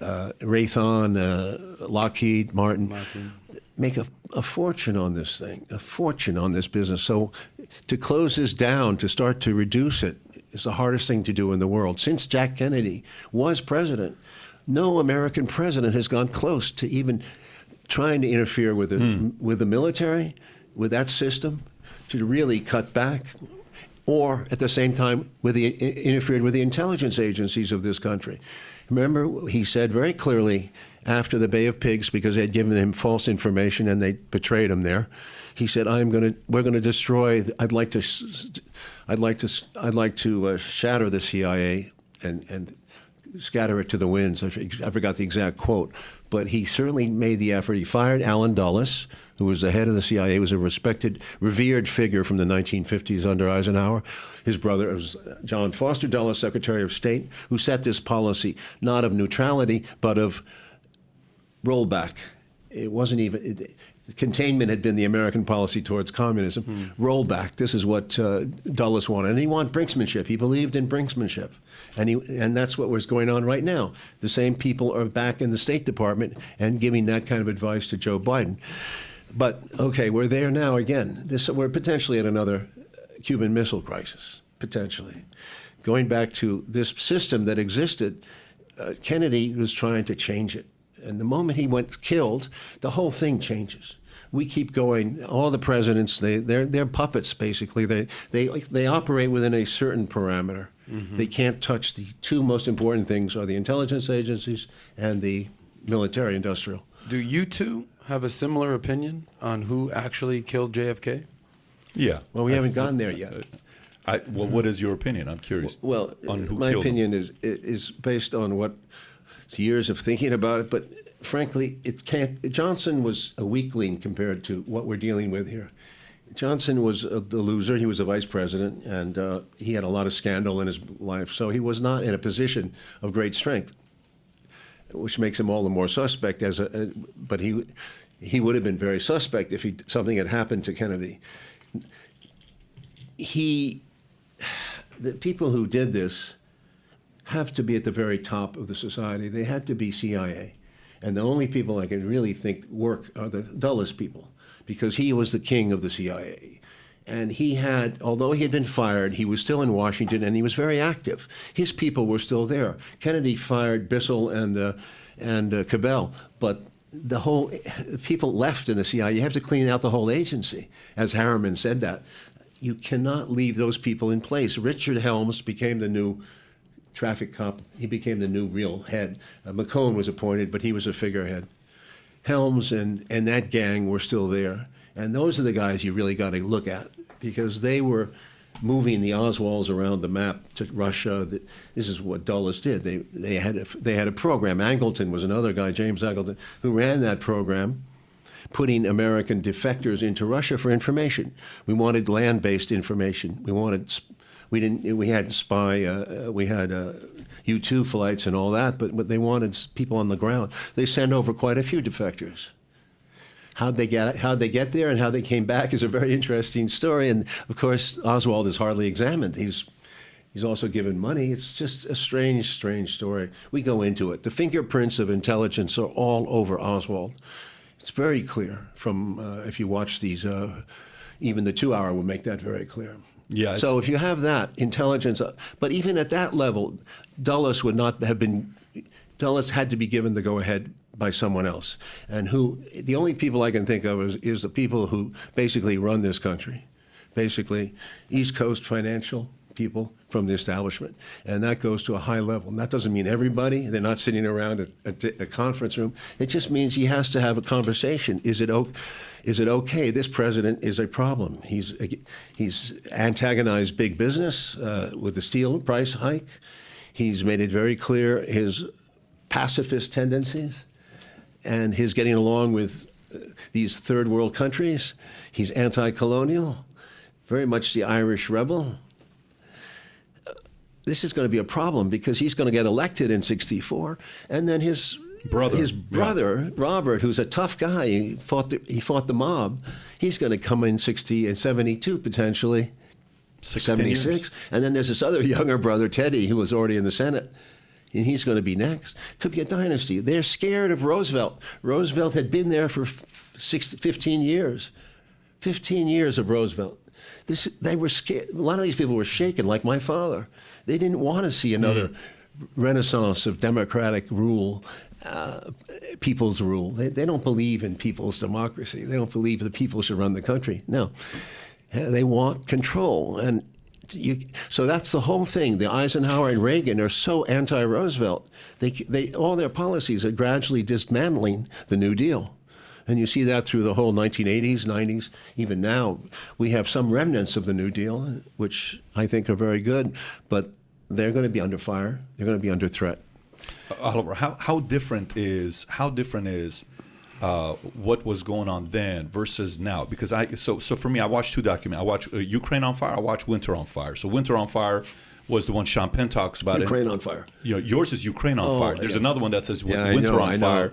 Speaker 3: Raytheon, Lockheed Martin, make a fortune on this thing, a fortune on this business. So to close this down, to start to reduce it, is the hardest thing to do in the world. Since Jack Kennedy was president, no American president has gone close to even trying to interfere with the military, with that system, to really cut back, or at the same time interfered with the intelligence agencies of this country. Remember, he said very clearly after the Bay of Pigs, because they had given him false information and they betrayed him there, he said, "We're going to destroy. I'd like to shatter the CIA and scatter it to the winds." I forgot the exact quote, but he certainly made the effort. He fired Allen Dulles, who was the head of the CIA, was a respected, revered figure from the 1950s under Eisenhower. His brother was John Foster Dulles, Secretary of State, who set this policy not of neutrality, but of rollback. It wasn't even... Containment had been the American policy towards communism. Rollback, this is what Dulles wanted. And he wanted brinksmanship. He believed in brinksmanship. And that's what was going on right now. The same people are back in the State Department and giving that kind of advice to Joe Biden. But, okay, we're there now again. We're potentially at another Cuban Missile Crisis, potentially. Going back to this system that existed, Kennedy was trying to change it. And the moment he went killed, the whole thing changes. We keep going. All the presidents, they're puppets, basically. They operate within a certain parameter. They can't touch the two most important things are the intelligence agencies and the military industrial.
Speaker 2: Do you two have a similar opinion on who actually killed JFK?
Speaker 1: Yeah.
Speaker 3: Well, we haven't gotten there yet.
Speaker 1: Well, what is your opinion? I'm curious.
Speaker 3: Well,
Speaker 1: on who
Speaker 3: my
Speaker 1: killed
Speaker 3: opinion is based on what years of thinking about it, but frankly, it can't. Johnson was a weakling compared to what we're dealing with here. Johnson was the loser. He was a vice president, and he had a lot of scandal in his life, so he was not in a position of great strength, which makes him all the more suspect. But he would have been very suspect if something had happened to Kennedy. The people who did this have to be at the very top of the society. They had to be CIA. And the only people I can really think work are the Dulles people, because he was the king of the CIA. And although he had been fired, he was still in Washington, and he was very active. His people were still there. Kennedy fired Bissell and Cabell, but the people left in the CIA. You have to clean out the whole agency, as Harriman said that. You cannot leave those people in place. Richard Helms became the new traffic cop. He became the new real head. McCone was appointed, but he was a figurehead. Helms and that gang were still there. And those are the guys you really got to look at, because they were moving the Oswalds around the map to Russia. This is what Dulles did. They had a program. Angleton was another guy, James Angleton, who ran that program, putting American defectors into Russia for information. We wanted land-based information. We had spy, we had U-2 flights and all that, but they wanted people on the ground. They sent over quite a few defectors. How'd they get there and how they came back is a very interesting story. And of course, Oswald is hardly examined. He's also given money. It's just a strange, strange story. We go into it. The fingerprints of intelligence are all over Oswald. It's very clear from, if you watch these, even the 2 hour will make that very clear.
Speaker 1: Yeah,
Speaker 3: So if you have that intelligence, but even at that level, Dulles would not have been. Dulles had to be given the go-ahead by someone else, and the only people I can think of is the people who basically run this country, basically East Coast financial people from the establishment, and that goes to a high level. And that doesn't mean everybody. They're not sitting around a conference room. It just means he has to have a conversation. Is it okay? This president is a problem. He's antagonized big business with the steel price hike. He's made it very clear his pacifist tendencies and his getting along with these third world countries. He's anti-colonial, very much the Irish rebel. This is going to be a problem because he's going to get elected in '64, and then his brother, Robert, who's a tough guy, he fought the mob. He's going to come in '72 potentially, 76, and then there's this other younger brother, Teddy, who was already in the Senate, and he's going to be next. Could be a dynasty. They're scared of Roosevelt. Roosevelt had been there for 15 years. 15 years of Roosevelt. They were scared. A lot of these people were shaken, like my father. They didn't want to see another renaissance of democratic rule, people's rule. They don't believe in people's democracy. They don't believe the people should run the country. No, they want control. And so that's the whole thing. The Eisenhower and Reagan are so anti-Roosevelt. All their policies are gradually dismantling the New Deal. And you see that through the whole 1980s, 90s. Even now, we have some remnants of the New Deal, which I think are very good, but they're going to be under fire. They're going to be under threat.
Speaker 1: Oliver, how different is what was going on then versus now? Because so for me, I watched two documentaries. I watched Ukraine on Fire. I watched Winter on Fire. So Winter on Fire was the one Sean Penn talks about.
Speaker 3: Ukraine on Fire.
Speaker 1: Yours is Ukraine on Fire. There's another one that says Winter on Fire.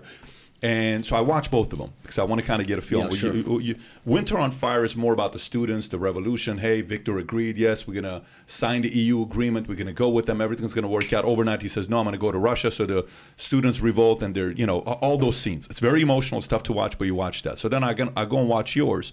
Speaker 1: And so I watched both of them because I want to kind of get a feel.
Speaker 3: Yeah, sure.
Speaker 1: Winter on Fire is more about the students, the revolution. Hey, Victor agreed. Yes, we're going to sign the EU agreement. We're going to go with them. Everything's going to work out. Overnight, he says, no, I'm going to go to Russia. So the students revolt and they're, all those scenes. It's very emotional. It's tough to watch, but you watch that. So then I go and watch yours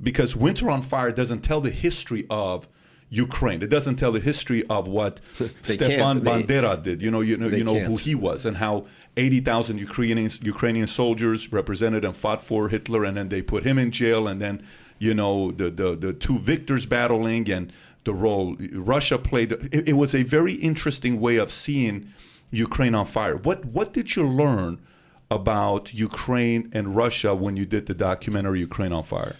Speaker 1: because Winter on Fire doesn't tell the history of Ukraine. It doesn't tell the history of what Stefan Bandera did. You know who he was and how 80,000 Ukrainian soldiers represented and fought for Hitler, and then they put him in jail, and then the two victors battling and the role Russia played. It was a very interesting way of seeing Ukraine on fire. What did you learn about Ukraine and Russia when you did the documentary Ukraine on Fire?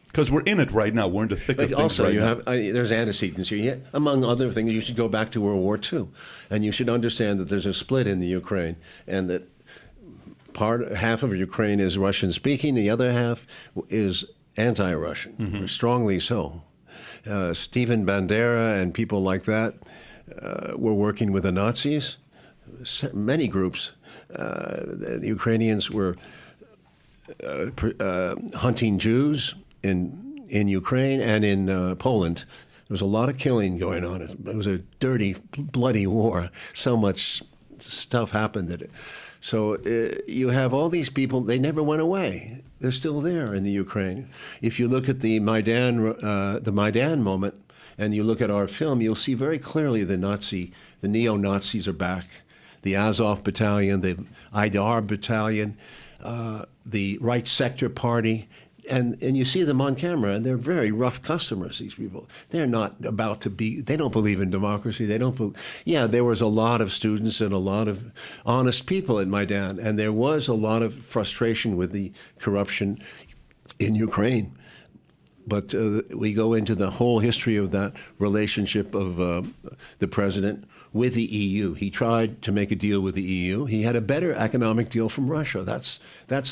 Speaker 1: Because we're in it right now. We're in the thick of things
Speaker 3: also,
Speaker 1: right now.
Speaker 3: There's antecedents here. Among other things, you should go back to World War II, and you should understand that there's a split in the Ukraine, and that half of Ukraine is Russian-speaking, the other half is anti-Russian, strongly so. Stephen Bandera and people like that were working with the Nazis. Many groups. The Ukrainians were hunting Jews in Ukraine and in Poland. There was a lot of killing going on. It was a dirty, bloody war. So much stuff happened. So you have all these people. They never went away. They're still there in the Ukraine. If you look at the Maidan moment, and you look at our film, you'll see very clearly the neo-Nazis are back. The Azov Battalion, the Aidar Battalion, the Right Sector Party, and you see them on camera, and they're very rough customers, these people. They're not about to be, they don't believe in democracy. There was a lot of students and a lot of honest people at Maidan, and there was a lot of frustration with the corruption in Ukraine. But we go into the whole history of that relationship of the president with the EU. He tried to make a deal with the EU. He had a better economic deal from Russia. That's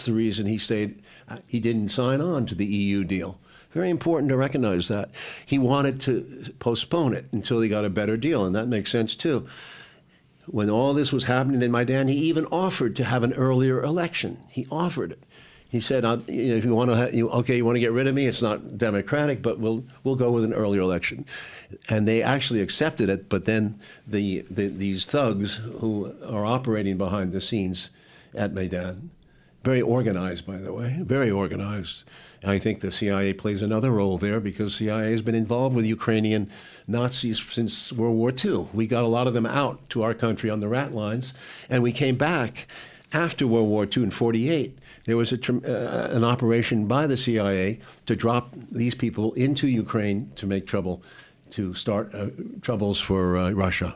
Speaker 3: the reason he stayed. He didn't sign on to the EU deal. Very important to recognize that. He wanted to postpone it until he got a better deal, and that makes sense too. When all this was happening in Maidan, he even offered to have an earlier election. He offered it. He said, if you want to, you want to get rid of me, it's not democratic, but we'll go with an earlier election. And they actually accepted it, but then these thugs who are operating behind the scenes at Maidan Very organized, by the way, very organized. I think the CIA plays another role there because CIA has been involved with Ukrainian Nazis since World War II. We got a lot of them out to our country on the rat lines, and we came back after World War II in '48. There was an operation by the CIA to drop these people into Ukraine to make trouble, to start troubles for Russia.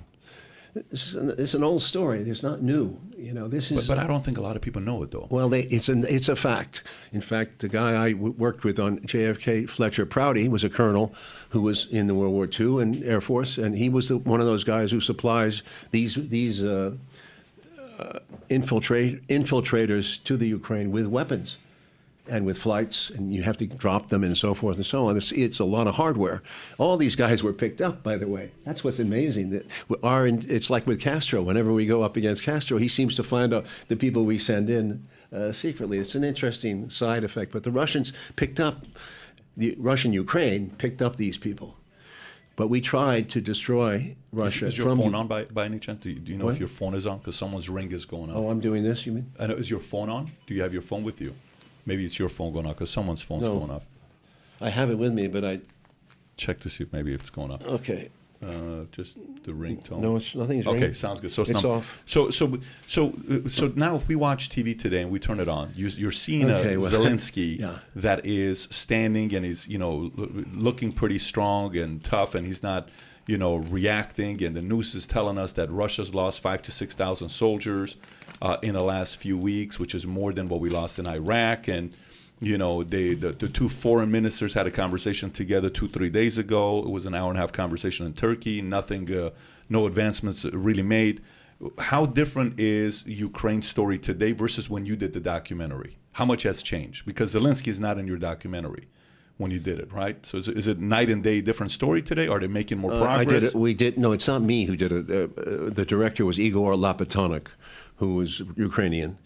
Speaker 3: It's an old story. It's not new. This is.
Speaker 1: But I don't think a lot of people know it, though.
Speaker 3: Well, it's a fact. In fact, the guy I worked with on J.F.K, Fletcher Prouty, was a colonel who was in the World War II and Air Force, and he was one of those guys who supplies these infiltrators to the Ukraine with weapons and with flights, and you have to drop them and so forth and so on. It's a lot of hardware. All these guys were picked up, by the way. That's what's amazing. It's like with Castro. Whenever we go up against Castro, he seems to find out the people we send in secretly. It's an interesting side effect. But the Russians picked up, the Russian Ukraine picked up these people. But we tried to destroy Russia.
Speaker 1: Is your phone on by any chance? Do you know
Speaker 3: What?
Speaker 1: if your phone is on? Because someone's ring is going on.
Speaker 3: Oh, I'm doing this, you mean?
Speaker 1: I know. Is your phone on? Do you have your phone with you? Maybe it's your phone going off because someone's phone's going off.
Speaker 3: I have it with me, but I...
Speaker 1: Check to see if maybe it's going off.
Speaker 3: Okay.
Speaker 1: Just the ringtone.
Speaker 3: No, nothing's ringing.
Speaker 1: Okay, sounds good. So
Speaker 3: It's off.
Speaker 1: So now if we watch TV today and we turn it on, you're seeing
Speaker 3: Okay, well,
Speaker 1: Zelensky
Speaker 3: yeah.
Speaker 1: that is standing and he's looking pretty strong and tough, and he's not reacting. And the news is telling us that Russia's lost 5,000 to 6,000 soldiers in the last few weeks, which is more than what we lost in Iraq. And the two foreign ministers had a conversation together 2-3 days ago. It was an hour-and-a-half conversation in Turkey. Nothing, no advancements really made. How different is Ukraine's story today versus when you did the documentary? How much has changed? Because Zelensky is not in your documentary when you did it, right? So is it night and day different story today? Are they making more progress?
Speaker 3: I did it. We did. No, it's not me who did it. The director was Igor Lapatonik, who was Ukrainian.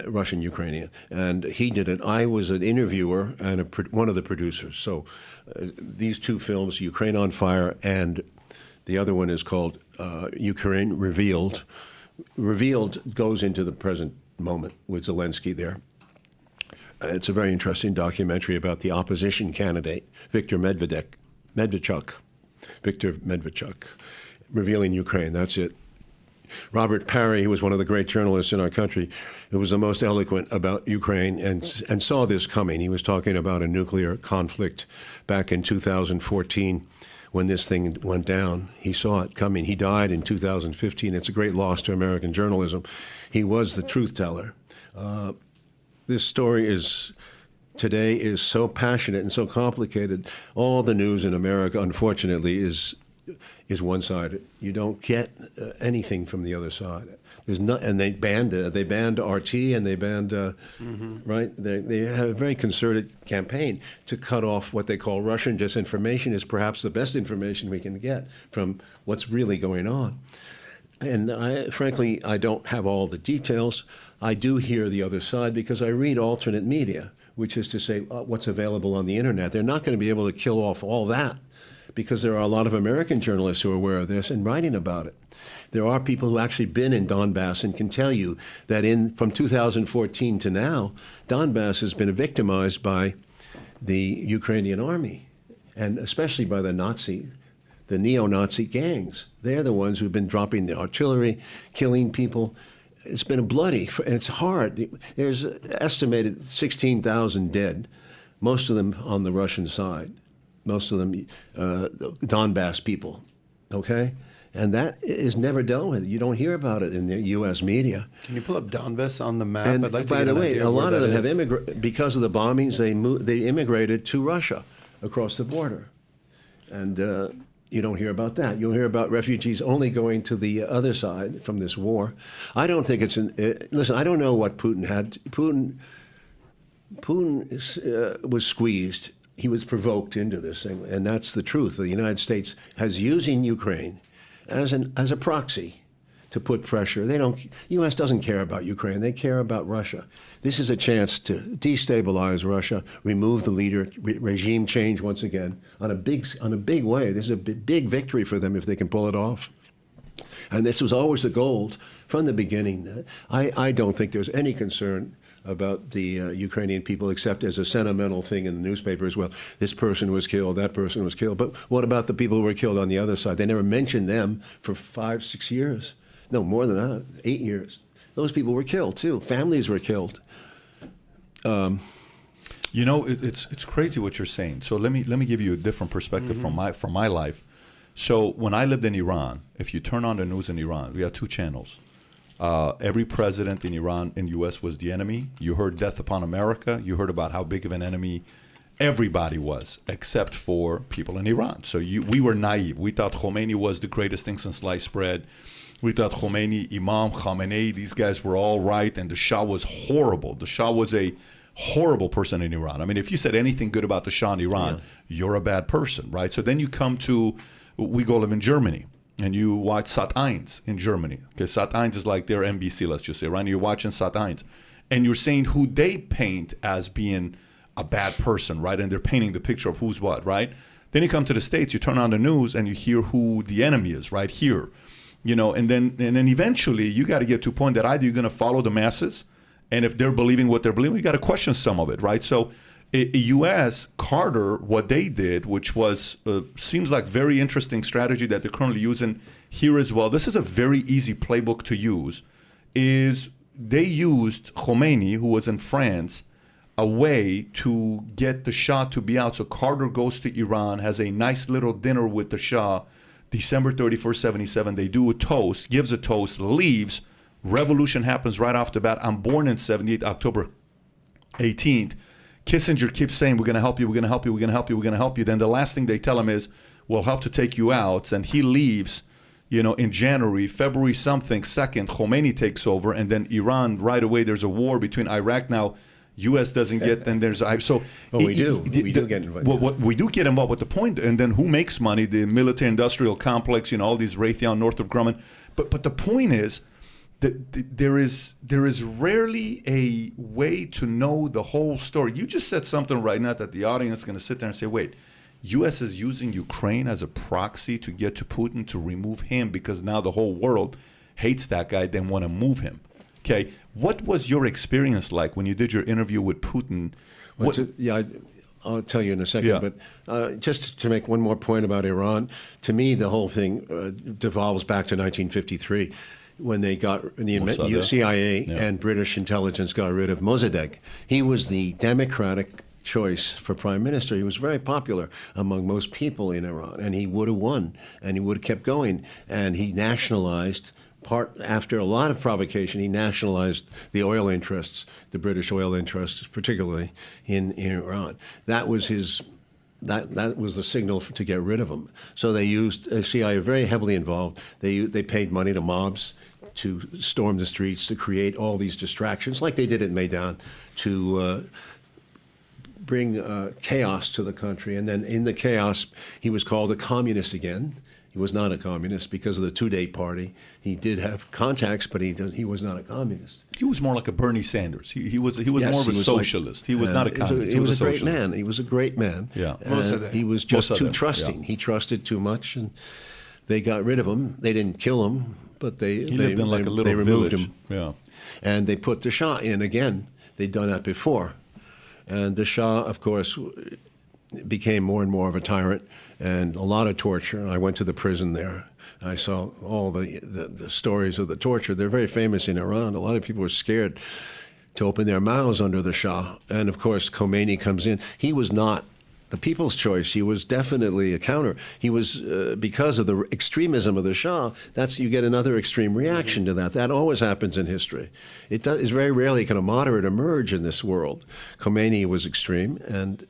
Speaker 3: Russian Ukrainian, and he did it. I was an interviewer and one of the producers. So these two films, Ukraine on Fire, and the other one is called Ukraine Revealed. Revealed goes into the present moment with Zelensky there. It's a very interesting documentary about the opposition candidate, Viktor Medvedchuk, revealing Ukraine. That's it. Robert Parry, who was one of the great journalists in our country, who was the most eloquent about Ukraine and saw this coming. He was talking about a nuclear conflict back in 2014 when this thing went down. He saw it coming. He died in 2015. It's a great loss to American journalism. He was the truth teller. This story today is so passionate and so complicated. All the news in America, unfortunately, is one-sided. You don't get anything from the other side. There's not, and they banned RT and they banned right. They have a very concerted campaign to cut off what they call Russian disinformation. Is perhaps the best information we can get from what's really going on. And frankly, I don't have all the details. I do hear the other side because I read alternate media, which is to say what's available on the internet. They're not going to be able to kill off all that, because there are a lot of American journalists who are aware of this and writing about it. There are people who actually been in Donbass and can tell you that from 2014 to now, Donbass has been victimized by the Ukrainian army, and especially by the neo-Nazi gangs. They're the ones who've been dropping the artillery, killing people. It's been and it's hard. There's estimated 16,000 dead, most of them on the Russian side. Most of them Donbass people, okay? And that is never dealt with. You don't hear about it in the U.S. media.
Speaker 2: Can you pull up Donbass on the map?
Speaker 3: And
Speaker 2: I'd like to
Speaker 3: by
Speaker 2: get
Speaker 3: the
Speaker 2: an
Speaker 3: way,
Speaker 2: idea
Speaker 3: a
Speaker 2: of where
Speaker 3: lot of
Speaker 2: that
Speaker 3: them have
Speaker 2: is.
Speaker 3: immigrated because of the bombings. They immigrated to Russia across the border, and you don't hear about that. You'll hear about refugees only going to the other side from this war. I don't think it's listen. I don't know what Putin had. Putin was squeezed. He was provoked into this thing, and that's the truth. The United States has using Ukraine as a proxy to put pressure. U.S. doesn't care about Ukraine. They care about Russia. This is a chance to destabilize Russia, remove the leader, regime change once again on a big way. This is a big victory for them if they can pull it off. And this was always the goal from the beginning. I don't think there's any concern about the Ukrainian people, except as a sentimental thing in the newspapers. Well, this person was killed, that person was killed. But what about the people who were killed on the other side? They never mentioned them for 5-6 years. No, more than that, 8 years. Those people were killed too. Families were killed.
Speaker 1: You know, it's crazy what you're saying. So let me give you a different perspective from my life. So when I lived in Iran, if you turn on the news in Iran, we had 2 channels. Every president in Iran and U.S. was the enemy. You heard death upon America. You heard about how big of an enemy everybody was, except for people in Iran. So we were naive. We thought Khomeini was the greatest thing since sliced bread. We thought Khomeini, Imam, Khamenei, these guys were all right, and the Shah was horrible. The Shah was a horrible person in Iran. I mean, if you said anything good about the Shah in Iran, you're a bad person, right? So then you come to, we go live in Germany, and you watch Sat.1 in Germany. Okay, Sat.1 is like their NBC, let's just say, right? And you're watching Sat.1, and you're saying who they paint as being a bad person, right? And they're painting the picture of who's what, right? Then you come to the States, you turn on the news, and you hear who the enemy is, right here. You know, and then eventually you got to get to a point that either you're going to follow the masses, and if they're believing what they're believing, you got to question some of it, right? So, U.S. Carter, what they did, which was seems like very interesting strategy that they're currently using here as well. This is a very easy playbook to use. Is they used Khomeini, who was in France, a way to get the Shah to be out. So Carter goes to Iran, has a nice little dinner with the Shah, December 31st, 77. They do a toast, gives a toast, leaves. Revolution happens right off the bat. I'm born in 78, October 18th. Kissinger keeps saying, we're going to help you, we're going to help you, we're going to help you, we're going to help you. Then the last thing they tell him is, we'll help to take you out. And he leaves, you know, in January, February something, 2nd, Khomeini takes over. And then Iran, right away, there's a war between Iraq. Now, U.S. doesn't get, then there's, so.
Speaker 3: Well, we do get involved.
Speaker 1: Well, we do get involved with the point. And then who makes money? The military-industrial complex, you know, all these Raytheon, Northrop Grumman. But the point is, there is rarely a way to know the whole story. You just said something right now that the audience is going to sit there and say, wait, U.S. is using Ukraine as a proxy to get to Putin to remove him because now the whole world hates that guy, they want to move him. Okay, what was your experience like when you did your interview with Putin?
Speaker 3: I'll tell you in a second,
Speaker 1: Yeah.
Speaker 3: but just to make one more point about Iran, to me the whole thing devolves back to 1953. When they got the CIA and British intelligence got rid of Mossadegh. He was the Democratic choice for prime minister. He was very popular among most people in Iran, and he would have won, and he would have kept going. And he nationalized, after a lot of provocation, he nationalized the oil interests, the British oil interests, particularly in Iran. That was his. That was the signal to get rid of him. So they used CIA very heavily involved. They paid money to mobs to storm the streets, to create all these distractions, like they did at Maidan, to bring chaos to the country. And then in the chaos, he was called a communist again. He was not a communist because of the two-day party. He did have contacts, but he was not a communist.
Speaker 1: He was more like a Bernie Sanders. He was more of a socialist. He was not a communist.
Speaker 3: He was a great man. He was a great man.
Speaker 1: Yeah.
Speaker 3: He was just too trusting.
Speaker 1: Yeah.
Speaker 3: He trusted too much, and they got rid of him. They didn't kill him, but they
Speaker 1: lived in like a little
Speaker 3: removed
Speaker 1: village.
Speaker 3: him.
Speaker 1: Yeah.
Speaker 3: And they put the Shah in again. They'd done that before. And the Shah, of course, became more and more of a tyrant, and a lot of torture. I went to the prison there. I saw all the stories of the torture. They're very famous in Iran. A lot of people were scared to open their mouths under the Shah. And of course, Khomeini comes in. He was not the people's choice. He was definitely a counter. He was, because of the extremism of the Shah, you get another extreme reaction to that. That always happens in history. It's very rarely can a moderate emerge in this world. Khomeini was extreme, and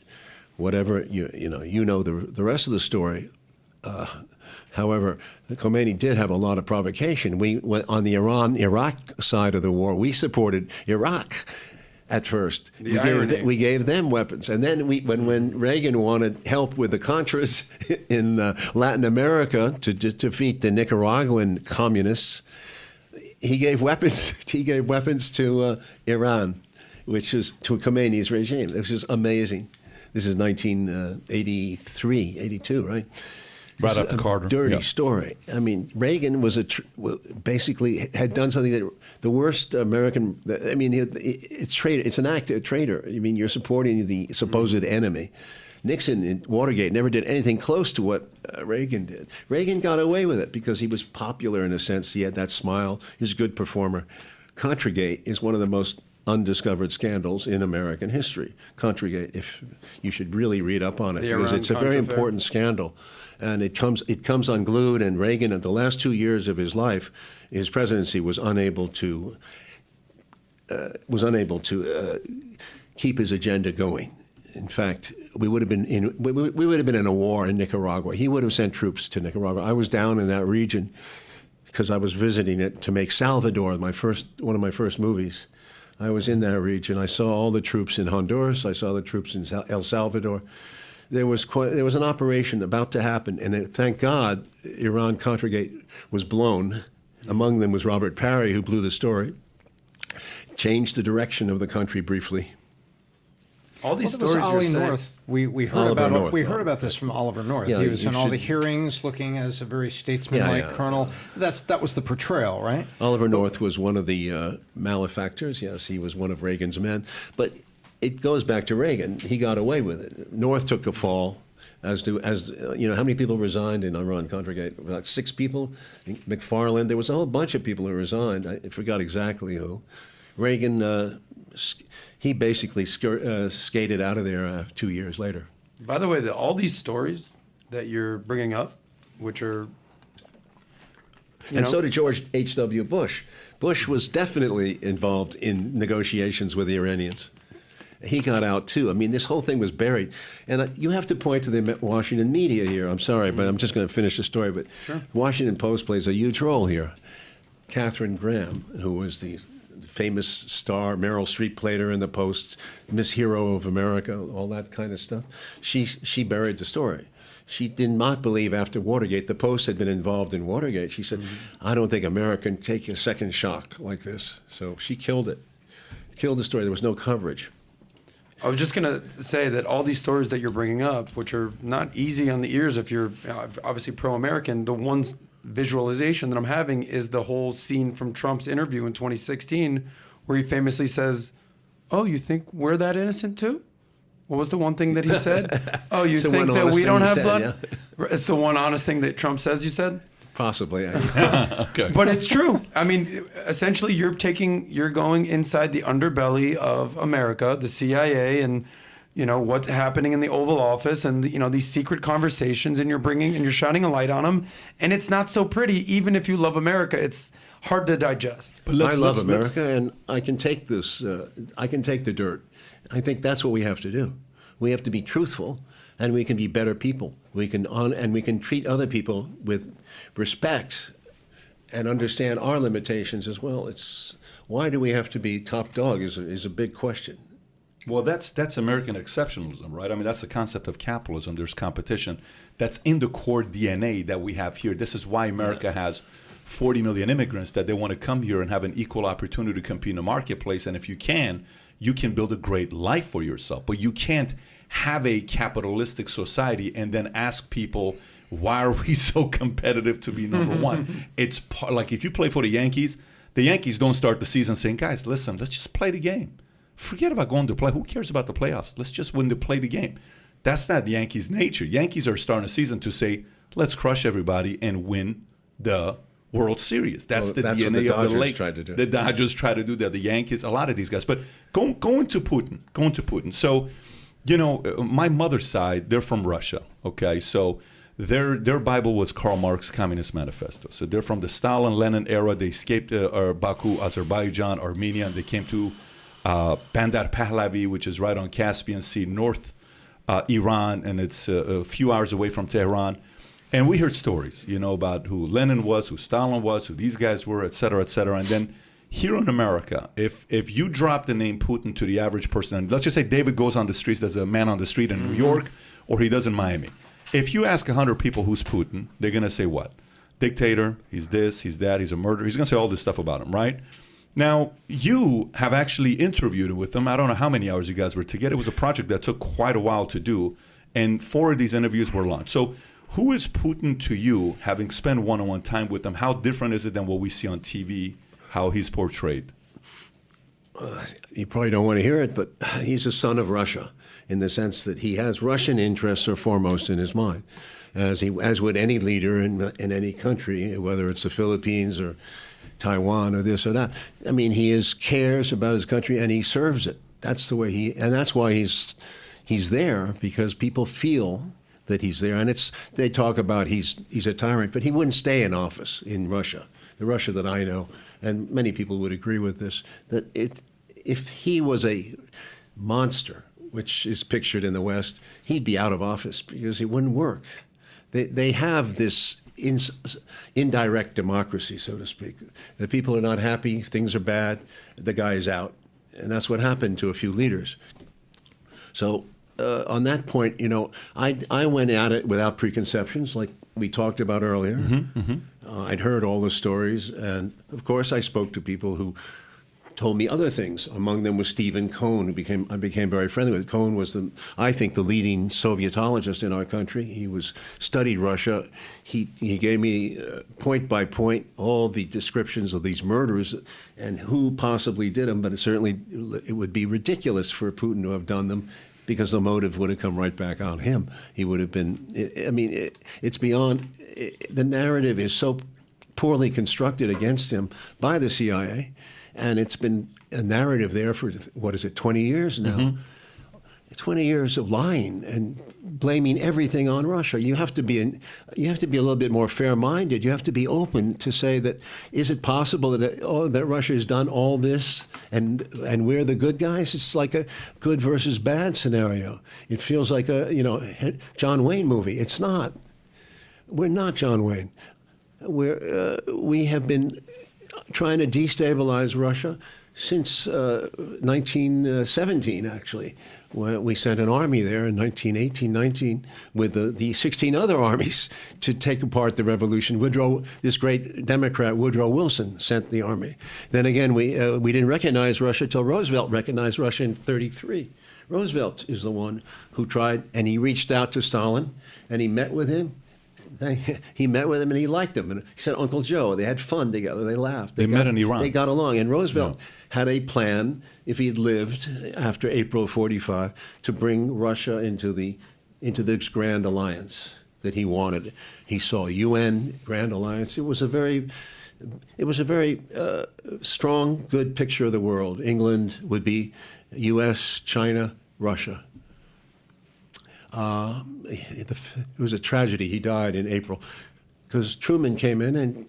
Speaker 3: whatever, you know the rest of the story. However, Khomeini did have a lot of provocation. We went on the Iran-Iraq side of the war. We supported Iraq at first. We gave them weapons. And then when Reagan wanted help with the Contras in Latin America to defeat the Nicaraguan communists, he gave weapons. He gave weapons to Iran, which is to Khomeini's regime. This is amazing. This is 1983, 82, right?
Speaker 1: Right after Carter.
Speaker 3: Dirty
Speaker 1: Yeah.
Speaker 3: story. I mean, Reagan was basically had done something that the worst American. I mean, it's traitor. It's an act of traitor. I mean, you're supporting the supposed enemy. Nixon in Watergate never did anything close to what Reagan did. Reagan got away with it because he was popular in a sense. He had that smile. He was a good performer. Contragate is one of the most undiscovered scandals in American history. Contragate, if you should really read up on it, because it's a very important scandal, and it comes unglued. And Reagan, in the last 2 years of his life, his presidency was unable to keep his agenda going. In fact, we would have been in a war in Nicaragua. He would have sent troops to Nicaragua. I was down in that region because I was visiting it to make Salvador one of my first movies. I was in that region. I saw all the troops in Honduras. I saw the troops in El Salvador. There was an operation about to happen, and thank God, Iran-Contragate was blown. Among them was Robert Parry, who blew the story, changed the direction of the country briefly.
Speaker 2: All these
Speaker 4: stories
Speaker 2: you're saying.
Speaker 4: North. We heard about this from Oliver North.
Speaker 3: Yeah,
Speaker 4: he was in all the hearings, looking as a very statesmanlike colonel. That was the portrayal, right?
Speaker 3: Oliver North was one of the malefactors. Yes, he was one of Reagan's men. But it goes back to Reagan. He got away with it. North took a fall. As you know, how many people resigned in Iran-Contragate? About 6 people. McFarland. There was a whole bunch of people who resigned. I forgot exactly who. Reagan. He basically skated out of there 2 years later.
Speaker 2: By the way, all these stories that you're bringing up, which are...
Speaker 3: So did George H.W. Bush. Bush was definitely involved in negotiations with the Iranians. He got out, too. I mean, this whole thing was buried. And you have to point to the Washington media here. I'm sorry, but I'm just going to finish the story. But sure. Washington Post plays a huge role here. Katharine Graham, who was the famous star, Meryl Streep played her in the Post, Miss Hero of America, all that kind of stuff. She buried the story. She did not believe after Watergate, the Post had been involved in Watergate. She said, I don't think America can take a second shock like this. So she killed it. Killed the story. There was no coverage.
Speaker 2: I was just going to say that all these stories that you're bringing up, which are not easy on the ears if you're obviously pro-American, the ones visualization that I'm having is the whole scene from Trump's interview in 2016 where he famously says, oh, you think we're that innocent too? What was the one thing that he said? Oh, you think that we don't have blood? Yeah. It's the one honest thing that Trump says, you said?
Speaker 3: Possibly.
Speaker 1: Okay.
Speaker 2: But it's true. I mean, essentially you're going inside the underbelly of America, the CIA, and you know what's happening in the Oval Office, and these secret conversations, and you're shining a light on them, and it's not so pretty. Even if you love America, it's hard to digest.
Speaker 3: But I love America, and I can take this. I can take the dirt. I think that's what we have to do. We have to be truthful, and we can be better people. We can treat other people with respect, and understand our limitations as well. Why do we have to be top dog is a big question.
Speaker 1: Well, that's American exceptionalism, right? I mean, that's the concept of capitalism. There's competition. That's in the core DNA that we have here. This is why America has 40 million immigrants, that they want to come here and have an equal opportunity to compete in the marketplace. And if you can build a great life for yourself. But you can't have a capitalistic society and then ask people, why are we so competitive to be number one? It's like if you play for the Yankees don't start the season saying, guys, listen, let's just play the game. Forget about going to play. Who cares about the playoffs? Let's just win to play the game. That's not Yankees' nature. Yankees are starting a season to say, let's crush everybody and win the World Series. That's the DNA of the Lakers.
Speaker 3: Tried to do.
Speaker 1: The Dodgers try to do that. The Yankees, a lot of these guys. But going to Putin. So, my mother's side, they're from Russia. Okay, so their Bible was Karl Marx's Communist Manifesto. So they're from the Stalin-Lenin era. They escaped Baku, Azerbaijan, Armenia, and they came to Bandar Pahlavi, which is right on Caspian Sea, North Iran, and it's a few hours away from Tehran. And we heard stories, about who Lenin was, who Stalin was, who these guys were, et cetera, et cetera. And then here in America, if you drop the name Putin to the average person, and let's just say David goes on the streets, there's a man on the street in New York, or he does in Miami. If you ask 100 people who's Putin, they're going to say what? Dictator, he's this, he's that, he's a murderer. He's going to say all this stuff about him, right? Now, you have actually interviewed with him. I don't know how many hours you guys were together. It was a project that took quite a while to do, and 4 of these interviews were launched. So Who is Putin to you, having spent one-on-one time with him? How different is it than what we see on TV, how he's portrayed?
Speaker 3: You probably don't want to hear it, but he's a son of Russia in the sense that he has Russian interests are foremost in his mind, as would any leader in any country, whether it's the Philippines or Taiwan or this or that. I mean, he cares about his country and he serves it. That's the way and that's why he's there, because people feel that he's there. And they talk about he's a tyrant, but he wouldn't stay in office in Russia, the Russia that I know, and many people would agree with this, that if he was a monster, which is pictured in the West, he'd be out of office because it wouldn't work. They have this indirect democracy, so to speak. The people are not happy, things are bad, the guy is out. And that's what happened to a few leaders. So on that point, I went at it without preconceptions, like we talked about earlier. I'd heard all the stories, and of course I spoke to people who told me other things. Among them was Stephen Cohn, who I became very friendly with. Cohn was, I think, the leading Sovietologist in our country. He studied Russia. He gave me point by point all the descriptions of these murders and who possibly did them. But it would be ridiculous for Putin to have done them, because the motive would have come right back on him. He would have been. It's beyond. The narrative is so poorly constructed against him by the CIA. And it's been a narrative there for, 20 years now? 20 years of lying and blaming everything on Russia. You have to be a little bit more fair-minded. You have to be open to say that, is it possible that Russia has done all this and we're the good guys? It's like a good versus bad scenario. It feels like a John Wayne movie. It's not. We're not John Wayne. We have been trying to destabilize Russia since 1917, actually. When we sent an army there in 1918-19 with the 16 other armies to take apart the revolution. This great Democrat, Woodrow Wilson, sent the army. Then again, we didn't recognize Russia till Roosevelt recognized Russia in 1933. Roosevelt is the one who tried, and he reached out to Stalin, and he met with him. He met with him and he liked him. And he said, Uncle Joe. They had fun together. They laughed.
Speaker 1: They met in Iran.
Speaker 3: They got along. And Roosevelt had a plan, if he had lived after April of 1945, to bring Russia into this grand alliance that he wanted. He saw UN grand alliance. It was a very strong, good picture of the world. England would be U.S., China, Russia. It was a tragedy. He died in April because Truman came in and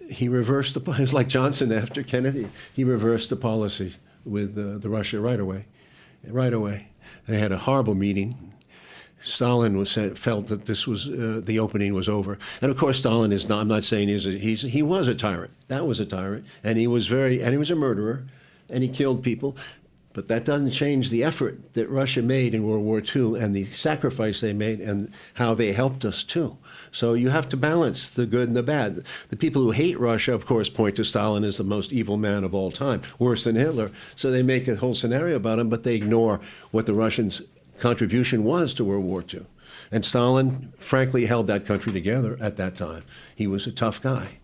Speaker 3: he reversed it was like Johnson after Kennedy. He reversed the policy with the Russia right away. Right away. They had a horrible meeting. Stalin felt that this was the opening was over. And of course, Stalin is not. I'm not saying he was a tyrant. That was a tyrant, and he was a murderer, and he killed people. But that doesn't change the effort that Russia made in World War II and the sacrifice they made and how they helped us too. So you have to balance the good and the bad. The people who hate Russia, of course, point to Stalin as the most evil man of all time, worse than Hitler. So they make a whole scenario about him, but they ignore what the Russians' contribution was to World War II. And Stalin, frankly, held that country together at that time. He was a tough guy.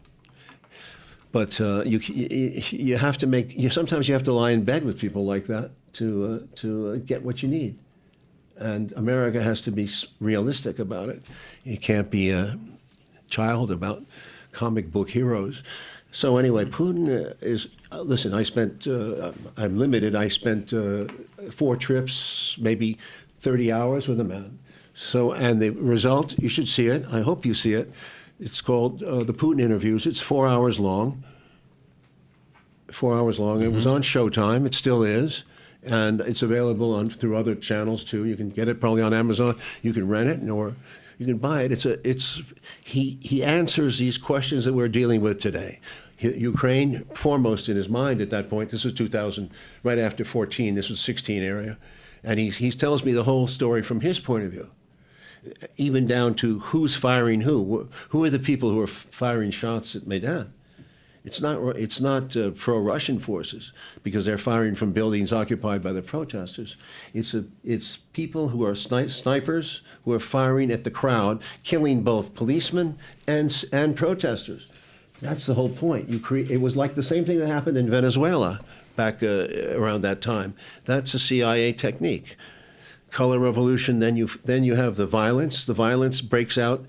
Speaker 3: But you have to sometimes you have to lie in bed with people like that to get what you need. And America has to be realistic about it. You can't be a child about comic book heroes. So anyway, Putin is, listen, I'm limited. I spent 4 trips, maybe 30 hours with a man. So, and the result, you should see it. I hope you see it. It's called The Putin Interviews. It's 4 hours long. 4 hours long. Mm-hmm. It was on Showtime. It still is. And it's available through other channels, too. You can get it probably on Amazon. You can rent it, or you can buy it. He answers these questions that we're dealing with today. Ukraine, foremost in his mind at that point. This was 2000, right after 14. This was 16 area. And he tells me the whole story from his point of view, even down to who's firing who. Who are the people who are firing shots at Maidan? It's not pro-Russian forces because they're firing from buildings occupied by the protesters. It's people who are snipers who are firing at the crowd, killing both policemen and protesters. That's the whole point. It was like the same thing that happened in Venezuela back around that time. That's a CIA technique. Color revolution, then you have the violence. The violence breaks out.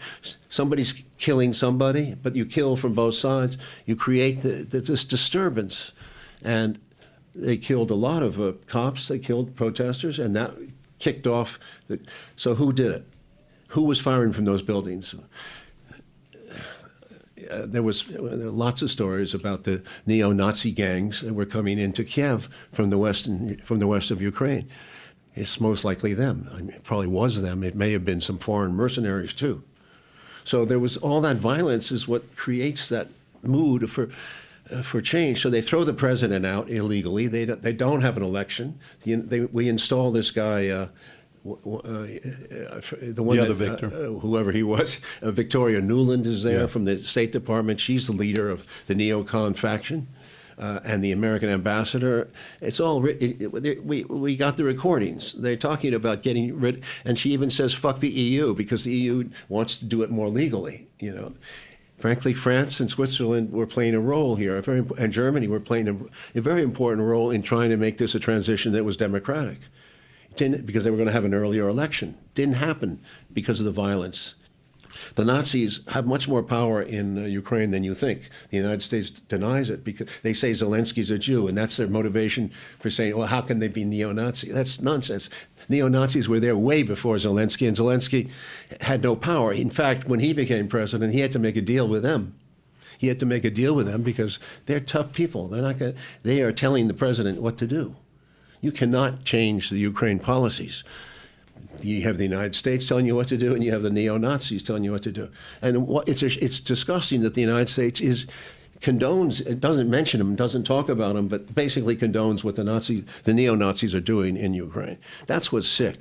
Speaker 3: Somebody's killing somebody, but you kill from both sides. You create this disturbance. And they killed a lot of cops. They killed protesters, and that kicked off. So who did it? Who was firing from those buildings? There were lots of stories about the neo-Nazi gangs that were coming into Kiev from the west of Ukraine. It's most likely them. I mean, it probably was them. It may have been some foreign mercenaries too. So there was all that violence is what creates that mood for change. So they throw the president out illegally. They don't have an election. We install this guy, the one
Speaker 1: other Victor,
Speaker 3: whoever he was. Victoria Nuland is there from the State Department. She's the leader of the neocon faction. And the American ambassador, it's all we got the recordings. They're talking about getting rid, and she even says "fuck the EU" because the EU wants to do it more legally. Frankly, France and Switzerland were playing a role here, and Germany were playing a very important role in trying to make this a transition that was democratic. Because they were going to have an earlier election. Didn't happen because of the violence. The Nazis have much more power in Ukraine than you think. The United States denies it because they say Zelensky's a Jew, and that's their motivation for saying, well, how can they be neo-Nazi? That's nonsense. Neo-Nazis were there way before Zelensky, and Zelensky had no power. In fact, when he became president, he had to make a deal with them. He had to make a deal with them because they're tough people. They are telling the president what to do. You cannot change the Ukraine policies. You have the United States telling you what to do, and you have the neo-Nazis telling you what to do. And it's disgusting that the United States condones, it doesn't mention them, doesn't talk about them, but basically condones what the neo-Nazis are doing in Ukraine. That's what's sick,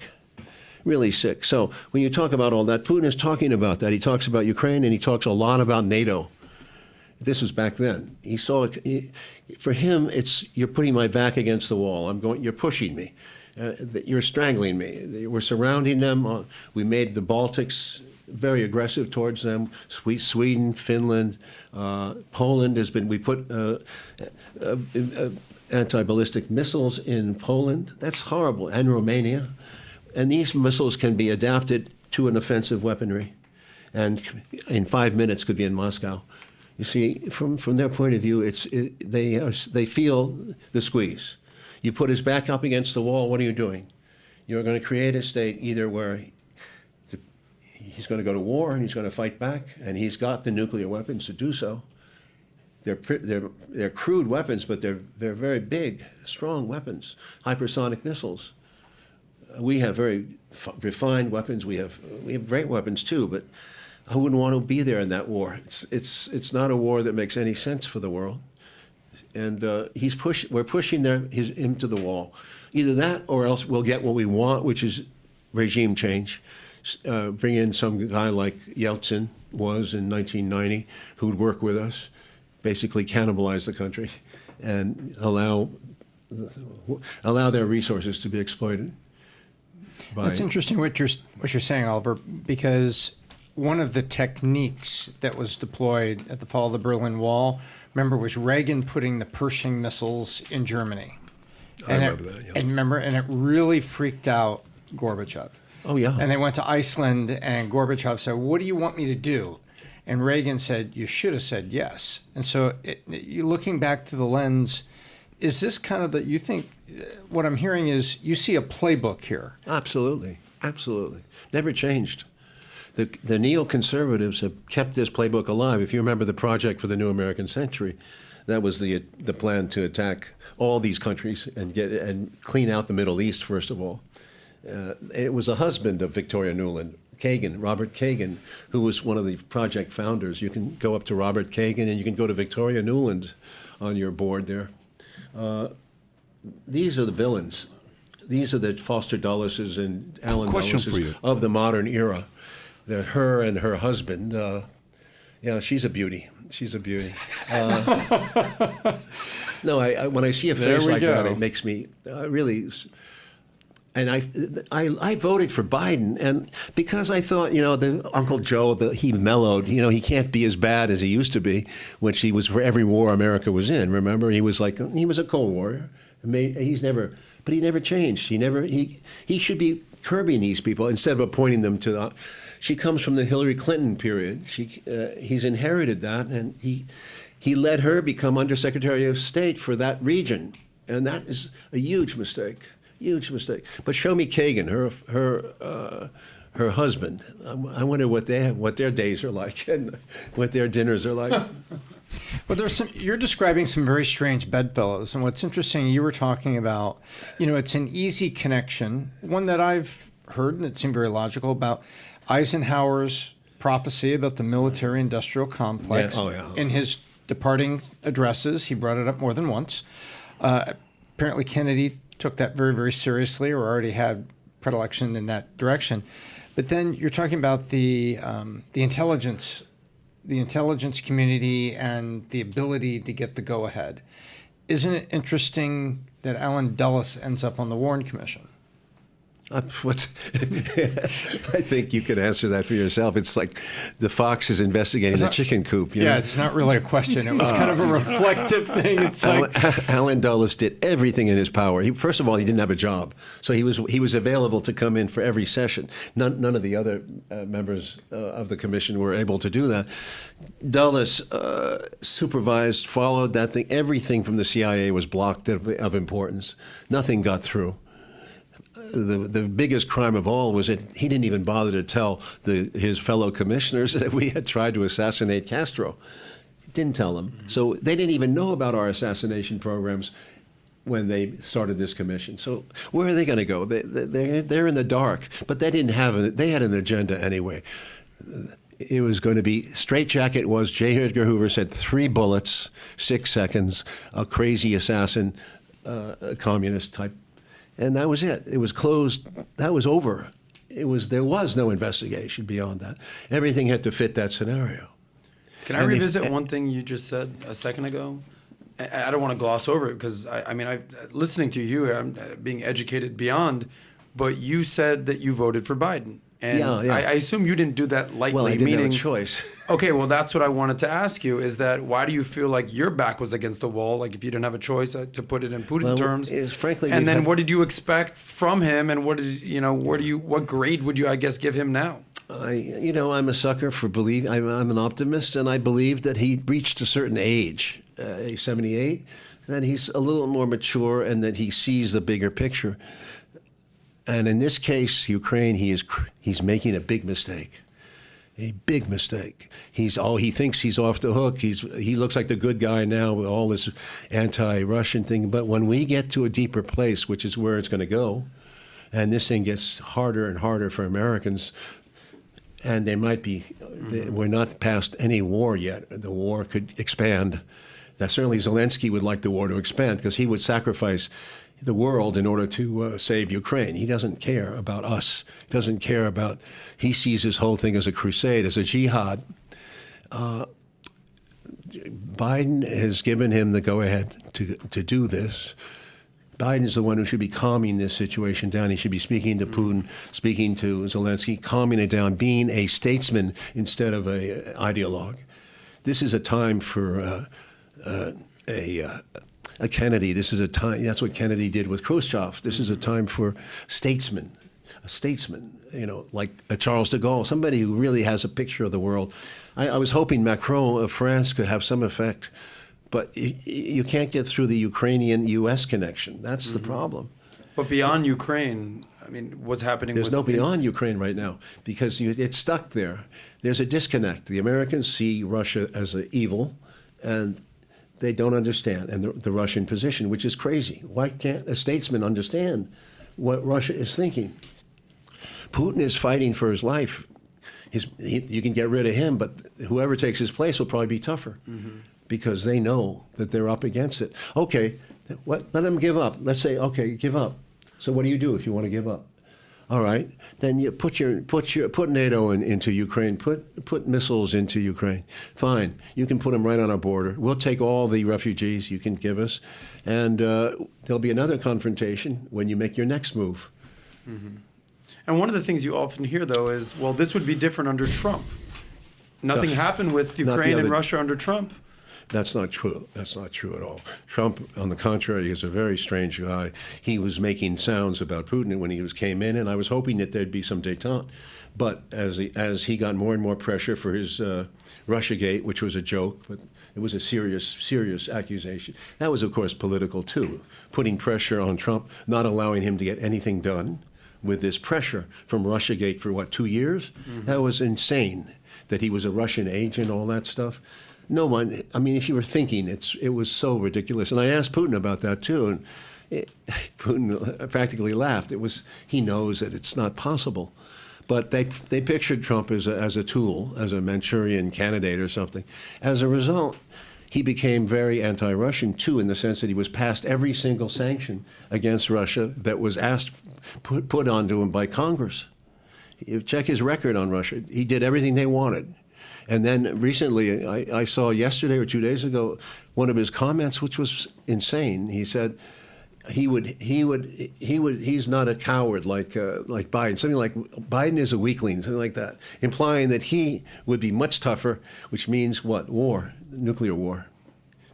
Speaker 3: really sick. So when you talk about all that, Putin is talking about that. He talks about Ukraine, and he talks a lot about NATO. This was back then. He saw it. For him, it's you're putting my back against the wall. You're pushing me. You're strangling me. We're surrounding them. We made the Baltics very aggressive towards them. Sweden, Finland, Poland has been. We put anti-ballistic missiles in Poland. That's horrible. And Romania. And these missiles can be adapted to an offensive weaponry, and in 5 minutes could be in Moscow. You see, from their point of view, they feel the squeeze. You put his back up against the wall, what are you doing? You're going to create a state either where he's going to go to war and he's going to fight back, and he's got the nuclear weapons to do so. They're crude weapons, but they're very big, strong weapons, hypersonic missiles. We have very refined weapons. We have great weapons too, but I wouldn't want to be there in that war. It's not a war that makes any sense for the world. And we're pushing him to the wall. Either that or else we'll get what we want, which is regime change. Bring in some guy like Yeltsin was in 1990, who would work with us, basically cannibalize the country, and allow their resources to be exploited.
Speaker 4: It's interesting what you're saying, Oliver, because one of the techniques that was deployed at the fall of the Berlin Wall, remember, was Reagan putting the Pershing missiles in Germany.
Speaker 3: I remember that, yeah.
Speaker 4: And it really freaked out Gorbachev.
Speaker 3: Oh, yeah.
Speaker 4: And they went to Iceland, and Gorbachev said, what do you want me to do? And Reagan said, you should have said yes. And so looking back to the lens, is this kind of you think, what I'm hearing is you see a playbook here.
Speaker 3: Absolutely. Absolutely. Never changed. The neoconservatives have kept this playbook alive. If you remember the Project for the New American Century, that was the plan to attack all these countries and clean out the Middle East, first of all. It was a husband of Victoria Nuland, Robert Kagan, who was one of the project founders. You can go up to Robert Kagan, and you can go to Victoria Nuland on your board there. These are the villains. These are the Foster Dulleses and Allen Dulleses of the modern era. Her and her husband, she's a beauty. She's a beauty. No, when I see a face like that, it makes me really. And I voted for Biden, and because I thought, the Uncle Joe, he mellowed. He can't be as bad as he used to be, which he was for every war America was in. Remember, he was a Cold Warrior. He never changed. He should be curbing these people instead of appointing them to. She comes from the Hillary Clinton period. He's inherited that, and he let her become Undersecretary of State for that region, and that is a huge mistake. Huge mistake. But show me Kagan, her husband. I wonder what their days are like and what their dinners are like.
Speaker 4: Well, you're describing some very strange bedfellows, and what's interesting, you were talking about, it's an easy connection, one that I've heard and it seemed very logical, about Eisenhower's prophecy about the military-industrial complex.
Speaker 3: Yeah. Oh, yeah.
Speaker 4: In his departing addresses, he brought it up more than once. Apparently, Kennedy took that very, very seriously, or already had predilection in that direction. But then you're talking about the intelligence community and the ability to get the go-ahead. Isn't it interesting that Alan Dulles ends up on the Warren Commission?
Speaker 3: I think you can answer that for yourself. It's like the fox is investigating the chicken coop.
Speaker 4: Yeah, it's not really a question. It was kind of a reflective thing. It's
Speaker 3: Alan Dulles did everything in his power. First of all, he didn't have a job, so he was available to come in for every session. None of the other members of the commission were able to do that. Dulles supervised, followed that thing. Everything from the CIA was blocked of importance. Nothing got through. The biggest crime of all was that he didn't even bother to tell his fellow commissioners that we had tried to assassinate Castro. Didn't tell them. So they didn't even know about our assassination programs when they started this commission. So where are they going to go? They're in the dark. But they didn't have they had an agenda anyway. It was going to be straitjacket. Was J. Edgar Hoover said 3 bullets, 6 seconds, a crazy assassin, a communist type. And that was it. It was closed. That was over. There was no investigation beyond that. Everything had to fit that scenario.
Speaker 2: Can I revisit one thing you just said a second ago? I don't want to gloss over it because listening to you, I'm being educated beyond. But you said that you voted for Biden. And
Speaker 3: yeah.
Speaker 2: I assume you didn't do that lightly.
Speaker 3: Well, I didn't have a choice.
Speaker 2: Okay, well, that's what I wanted to ask you, is that why do you feel like your back was against the wall, like if you didn't have a choice, to put it in Putin terms?
Speaker 3: Frankly,
Speaker 2: and then what did you expect from him, and what grade would you, I guess, give him now?
Speaker 3: I'm a sucker for belief. I'm an optimist, and I believe that he reached a certain age, 78, that he's a little more mature and that he sees the bigger picture. And in this case, Ukraine, he's making a big mistake. A big mistake. He thinks he's off the hook. He looks like the good guy now with all this anti-Russian thing. But when we get to a deeper place, which is where it's going to go, and this thing gets harder and harder for Americans, and they might be, we're not past any war yet. The war could expand. That certainly Zelensky would like the war to expand because he would sacrifice the world in order to save Ukraine. He doesn't care about us. He sees this whole thing as a crusade, as a jihad. Biden has given him the go-ahead to do this. Biden is the one who should be calming this situation down. He should be speaking to Putin, speaking to Zelensky, calming it down, being a statesman instead of an ideologue. This is a time for a Kennedy. This is a time. That's what Kennedy did with Khrushchev. This is a time for a statesman, like a Charles de Gaulle, somebody who really has a picture of the world. I was hoping Macron of France could have some effect, but you can't get through the Ukrainian-U.S. connection. That's the problem.
Speaker 2: But beyond Ukraine, what's happening?
Speaker 3: There's no beyond Ukraine right now because it's stuck there. There's a disconnect. The Americans see Russia as an evil, and they don't understand the Russian position, which is crazy. Why can't a statesman understand what Russia is thinking? Putin is fighting for his life. You can get rid of him, but whoever takes his place will probably be tougher because they know that they're up against it. Okay, let them give up. Let's say, okay, give up. So what do you do if you want to give up? All right, then you put NATO into Ukraine, put missiles into Ukraine. Fine, you can put them right on our border. We'll take all the refugees you can give us, and there'll be another confrontation when you make your next move.
Speaker 2: Mm-hmm. And one of the things you often hear, though, is, well, this would be different under Trump. Nothing happened with Ukraine and Russia under Trump.
Speaker 3: That's not true. That's not true at all. Trump, on the contrary, is a very strange guy. He was making sounds about Putin when he came in, and I was hoping that there'd be some détente. But as he got more and more pressure for his Russiagate, which was a joke, but it was a serious accusation. That was, of course, political, too, putting pressure on Trump, not allowing him to get anything done with this pressure from Russiagate for, 2 years? Mm-hmm. That was insane, that he was a Russian agent, all that stuff. No one, I mean, if you were thinking, it was so ridiculous. And I asked Putin about that, too, and Putin practically laughed. He knows that it's not possible. But they pictured Trump as a tool, as a Manchurian candidate or something. As a result, he became very anti-Russian, too, in the sense that he was past every single sanction against Russia that was put onto him by Congress. You check his record on Russia. He did everything they wanted. And then recently, I saw yesterday or 2 days ago one of his comments, which was insane. He said he's not a coward like Biden. Something like Biden is a weakling, something like that, implying that he would be much tougher, which means what? War, nuclear war,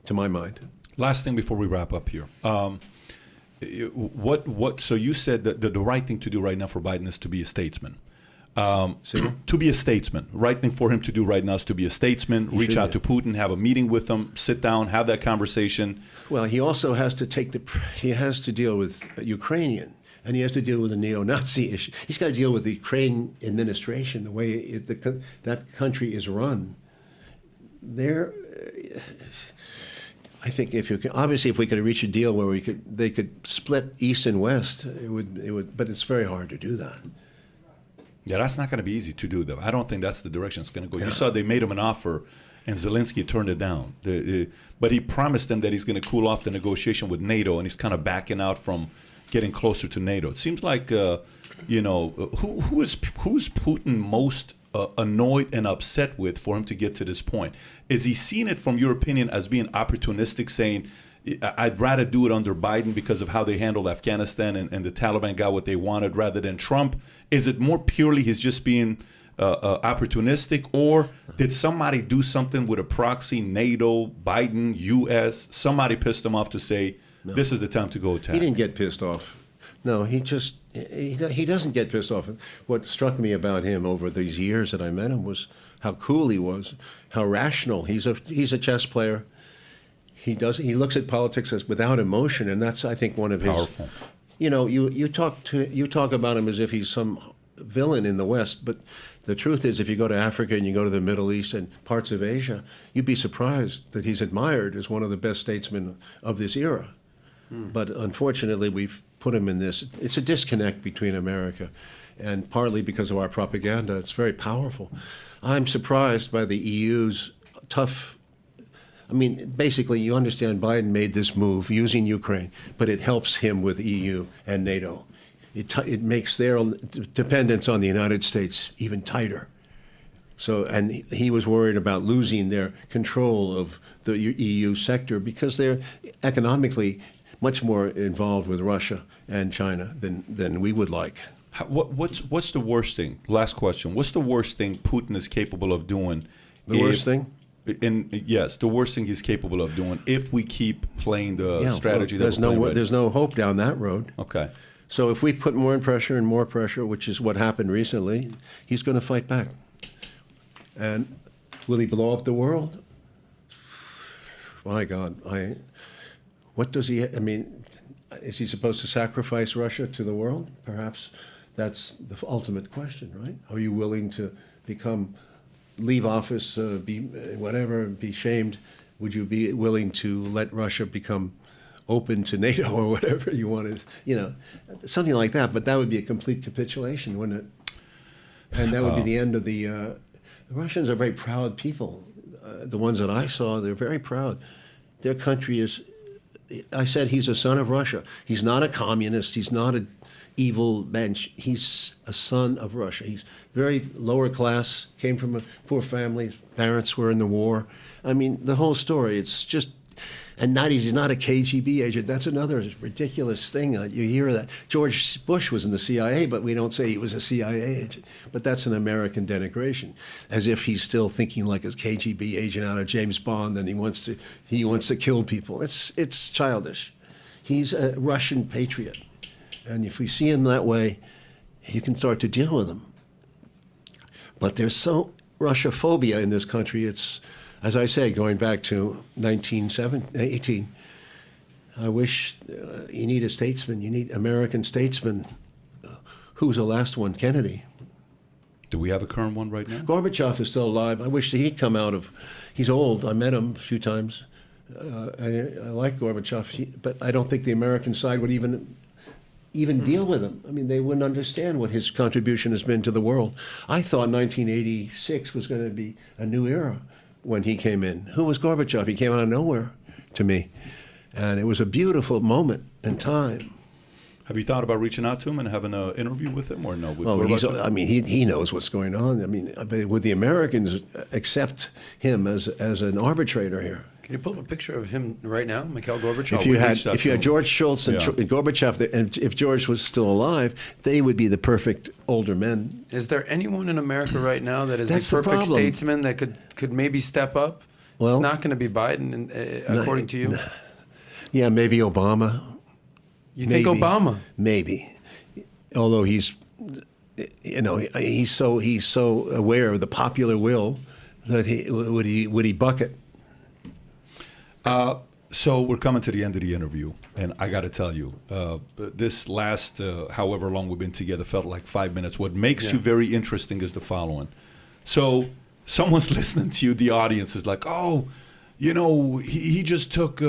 Speaker 3: to my mind.
Speaker 1: Last thing before we wrap up here. So you said that the right thing to do right now for Biden is to be a statesman. To be a statesman. Right thing for him to do right now is to be a statesman, reach out to Putin, have a meeting with him, sit down, have that conversation.
Speaker 3: Well, he also has to he has to deal with Ukrainian, and he has to deal with the neo-Nazi issue. He's got to deal with the Ukraine administration, the way that country is run. I think if we could reach a deal where they could split East and West, it would, but it's very hard to do that.
Speaker 1: Yeah, that's not going to be easy to do, though. I don't think that's the direction it's going to go. Yeah. You saw they made him an offer, and Zelensky turned it down. But he promised them that he's going to cool off the negotiation with NATO, and he's kind of backing out from getting closer to NATO. It seems like, who is Putin most annoyed and upset with for him to get to this point? Is he seeing it, from your opinion, as being opportunistic, saying, I'd rather do it under Biden because of how they handled Afghanistan and the Taliban got what they wanted rather than Trump? Is it more purely he's just being opportunistic, or did somebody do something with a proxy, NATO, Biden, U.S., somebody pissed him off to say, this is the time to go attack?
Speaker 3: He didn't get pissed off. No, he doesn't get pissed off. What struck me about him over these years that I met him was how cool he was, how rational. He's a chess player. He looks at politics as without emotion, and that's, I think, one of his
Speaker 1: powerful.
Speaker 3: You talk about him as if he's some villain in the West, but the truth is, if you go to Africa and you go to the Middle East and parts of Asia, you'd be surprised that he's admired as one of the best statesmen of this era. But unfortunately, we've put him in this. It's a disconnect between America, and partly because of our propaganda. It's very powerful. I'm surprised by the EU's tough. I mean, basically, you understand Biden made this move using Ukraine, but it helps him with EU and NATO. It makes their dependence on the United States even tighter. So, and he was worried about losing their control of the EU sector because they're economically much more involved with Russia and China than we would like.
Speaker 1: What's the worst thing? Last question. What's the worst thing Putin is capable of doing?
Speaker 3: The worst thing?
Speaker 1: Yes, the worst thing he's capable of doing if we keep playing the strategy that we're playing.
Speaker 3: There's no hope down that road.
Speaker 1: Okay.
Speaker 3: So if we put more pressure and more pressure, which is what happened recently, he's going to fight back. And will he blow up the world? My God, what does he? I mean, is he supposed to sacrifice Russia to the world? Perhaps that's the ultimate question, right? Are you willing to leave office, be shamed? Would you be willing to let Russia become open to NATO or whatever you want to, something like that? But that would be a complete capitulation, wouldn't it? And that would be the end of the Russians are very proud people. The ones that I saw, they're very proud. Their country is, I said he's a son of Russia. He's not a communist. He's not evil bench. He's a son of Russia. He's very lower class, came from a poor family. His parents were in the war. I mean, the whole story, it's just, and not, he's not a KGB agent. That's another ridiculous thing. You hear that. George Bush was in the CIA, but we don't say he was a CIA agent. But that's an American denigration, as if he's still thinking like a KGB agent out of James Bond and he wants to kill people. It's childish. He's a Russian patriot. And if we see him that way, you can start to deal with him. But there's so Russophobia in this country. It's, as I say, going back to 1918, I wish you need a statesman. You need American statesmen. Who's the last one? Kennedy.
Speaker 1: Do we have a current one right now?
Speaker 3: Gorbachev is still alive. I wish that he'd come out of. He's old. I met him a few times. I like Gorbachev, but I don't think the American side would even deal with him. I mean, they wouldn't understand what his contribution has been to the world. I thought 1986 was going to be a new era when he came in. Who was Gorbachev? He came out of nowhere to me. And it was a beautiful moment in time.
Speaker 1: Have you thought about reaching out to him and having an interview with him or no?
Speaker 3: Well, he knows what's going on. I mean, would the Americans accept him as an arbitrator here?
Speaker 2: Can you pull up a picture of him right now, Mikhail Gorbachev?
Speaker 3: If you had George Shultz and Gorbachev, and if George was still alive, they would be the perfect older men.
Speaker 2: Is there anyone in America right now that is
Speaker 3: That's
Speaker 2: the
Speaker 3: the
Speaker 2: perfect
Speaker 3: problem.
Speaker 2: statesman that could maybe step up?
Speaker 3: Well,
Speaker 2: it's not going to be Biden, according to you.
Speaker 3: Yeah, maybe Obama.
Speaker 2: You think Obama?
Speaker 3: Maybe, although he's so aware of the popular will that would he buck it.
Speaker 1: So we're coming to the end of the interview, and I got to tell you, this last however long we've been together felt like 5 minutes. What makes you very interesting is the following. So someone's listening to you, the audience is like, oh, he just took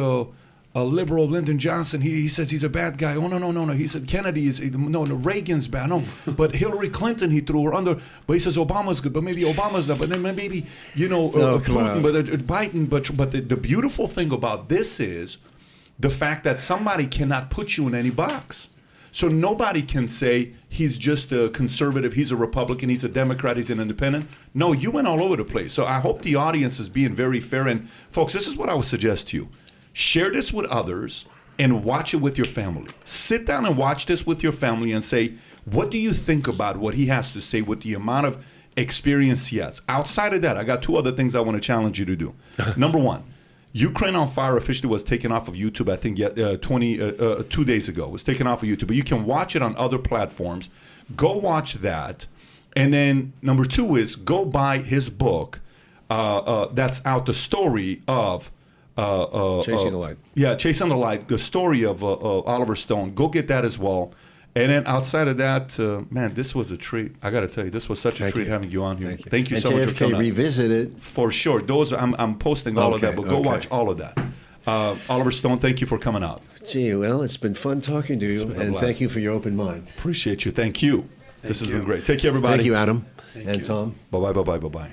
Speaker 1: a liberal, Lyndon Johnson. He says he's a bad guy. Oh, no. He said Kennedy is, no, Reagan's bad. No, but Hillary Clinton, he threw her under. But he says Obama's good, but maybe Obama's not. But then maybe, Putin, but Biden. But the beautiful thing about this is the fact that somebody cannot put you in any box. So nobody can say he's just a conservative, he's a Republican, he's a Democrat, he's an independent. No, you went all over the place. So I hope the audience is being very fair. And folks, this is what I would suggest to you. Share this with others and watch it with your family. Sit down and watch this with your family and say, what do you think about what he has to say with the amount of experience he has? Outside of that, I got two other things I want to challenge you to do. Number one, Ukraine on Fire officially was taken off of YouTube, I think, 2 days ago. It was taken off of YouTube. But you can watch it on other platforms. Go watch that. And then number two is go buy his book that's out, the story of
Speaker 3: Chasing the Light.
Speaker 1: Yeah, Chasing the Light, the story of Oliver Stone. Go get that as well. And then outside of that, man, this was a treat. I got to tell you, this was such a treat having you on here. Thank you so much for coming.
Speaker 3: JFK Revisited.
Speaker 1: For sure. Those I'm posting all of that, but go watch all of that. Oliver Stone, thank you for coming out.
Speaker 3: Gee, well, it's been fun talking to you, and thank you for your open mind.
Speaker 1: Appreciate you. Thank you. This has been great. Take care, everybody.
Speaker 3: Thank you, Adam
Speaker 2: Thank
Speaker 3: and
Speaker 2: you.
Speaker 3: Tom.
Speaker 1: Bye-bye, bye-bye, bye-bye.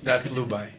Speaker 2: That flew by.